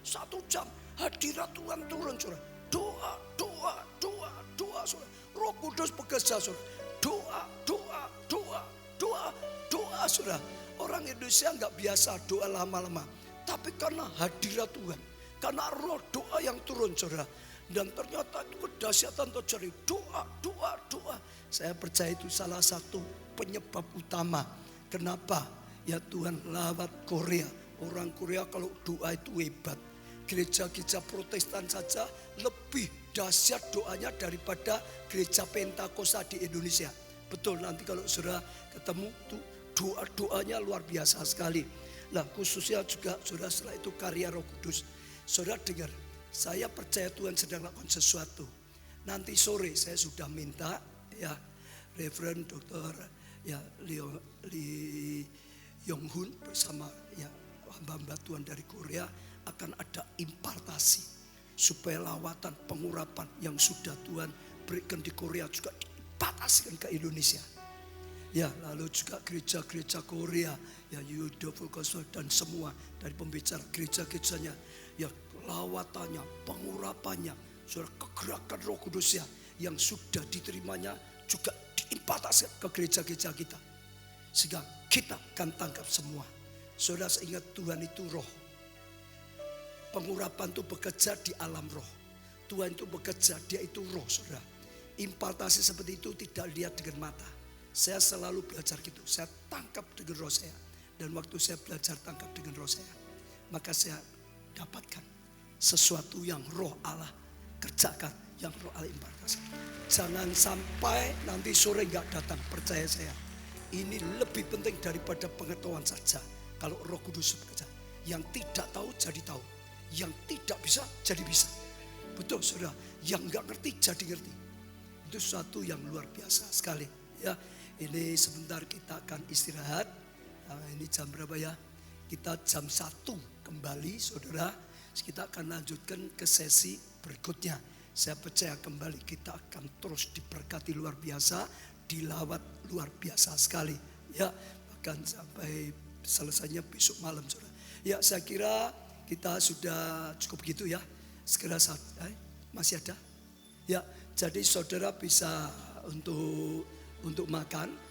1 jam. Hadirat Tuhan turun saudara. Doa saudara. Roh Kudus bekerja saudara. Doa saudara. Orang Indonesia nggak biasa doa lama-lama. Tapi karena hadirat Tuhan. Karena roh doa yang turun saudara. Dan ternyata itu kedahsyatan terjadi. Doa. Saya percaya itu salah satu penyebab utama. Kenapa? Ya Tuhan lawat Korea. Orang Korea kalau doa itu hebat. Gereja-gereja Protestan saja lebih dahsyat doanya daripada gereja Pentakosta di Indonesia. Betul, nanti kalau saudara ketemu tuh doa-doanya luar biasa sekali. Nah khususnya juga saudara setelah itu karya Roh Kudus. Saudara dengar, saya percaya Tuhan sedang lakukan sesuatu. Nanti sore saya sudah minta ya Reverend Dr. ya Lee Yong Hun bersama ya hamba-hamba Tuhan dari Korea akan ada impartasi supaya lawatan pengurapan yang sudah Tuhan berikan di Korea juga diimpartasikan ke Indonesia. Ya, lalu juga gereja-gereja Korea, ya Yudo Full Gospel dan semua dari pembicara gereja-gerejanya, ya lawatannya, pengurapannya, saudara kegerakan Roh Kudusnya yang sudah diterimanya juga diimpartasikan ke gereja-gereja kita. Sehingga kita akan tangkap semua. Saudara ingat Tuhan itu roh. Pengurapan itu bekerja di alam roh. Tuhan itu bekerja, dia itu roh saudara. Impartasi seperti itu tidak lihat dengan mata. Saya selalu belajar gitu, saya tangkap dengan roh saya. Dan waktu saya belajar tangkap dengan roh saya, maka saya dapatkan sesuatu yang roh Allah kerjakan, yang roh Allah impartasi. Jangan sampai nanti sore gak datang, percaya saya. Ini lebih penting daripada pengetahuan saja. Kalau Roh Kudus bekerja, yang tidak tahu jadi tahu, yang tidak bisa jadi bisa. Betul saudara, yang gak ngerti jadi ngerti. Itu sesuatu yang luar biasa sekali ya. Ini sebentar kita akan istirahat. Nah, ini jam berapa ya? Kita jam 1 kembali saudara. Kita akan lanjutkan ke sesi berikutnya. Saya percaya kembali kita akan terus diberkati luar biasa. Dilawat luar biasa sekali. Ya, bahkan sampai selesainya besok malam saudara. Ya, saya kira kita sudah cukup gitu ya. Segera saat masih ada. Ya, jadi saudara bisa untuk makan.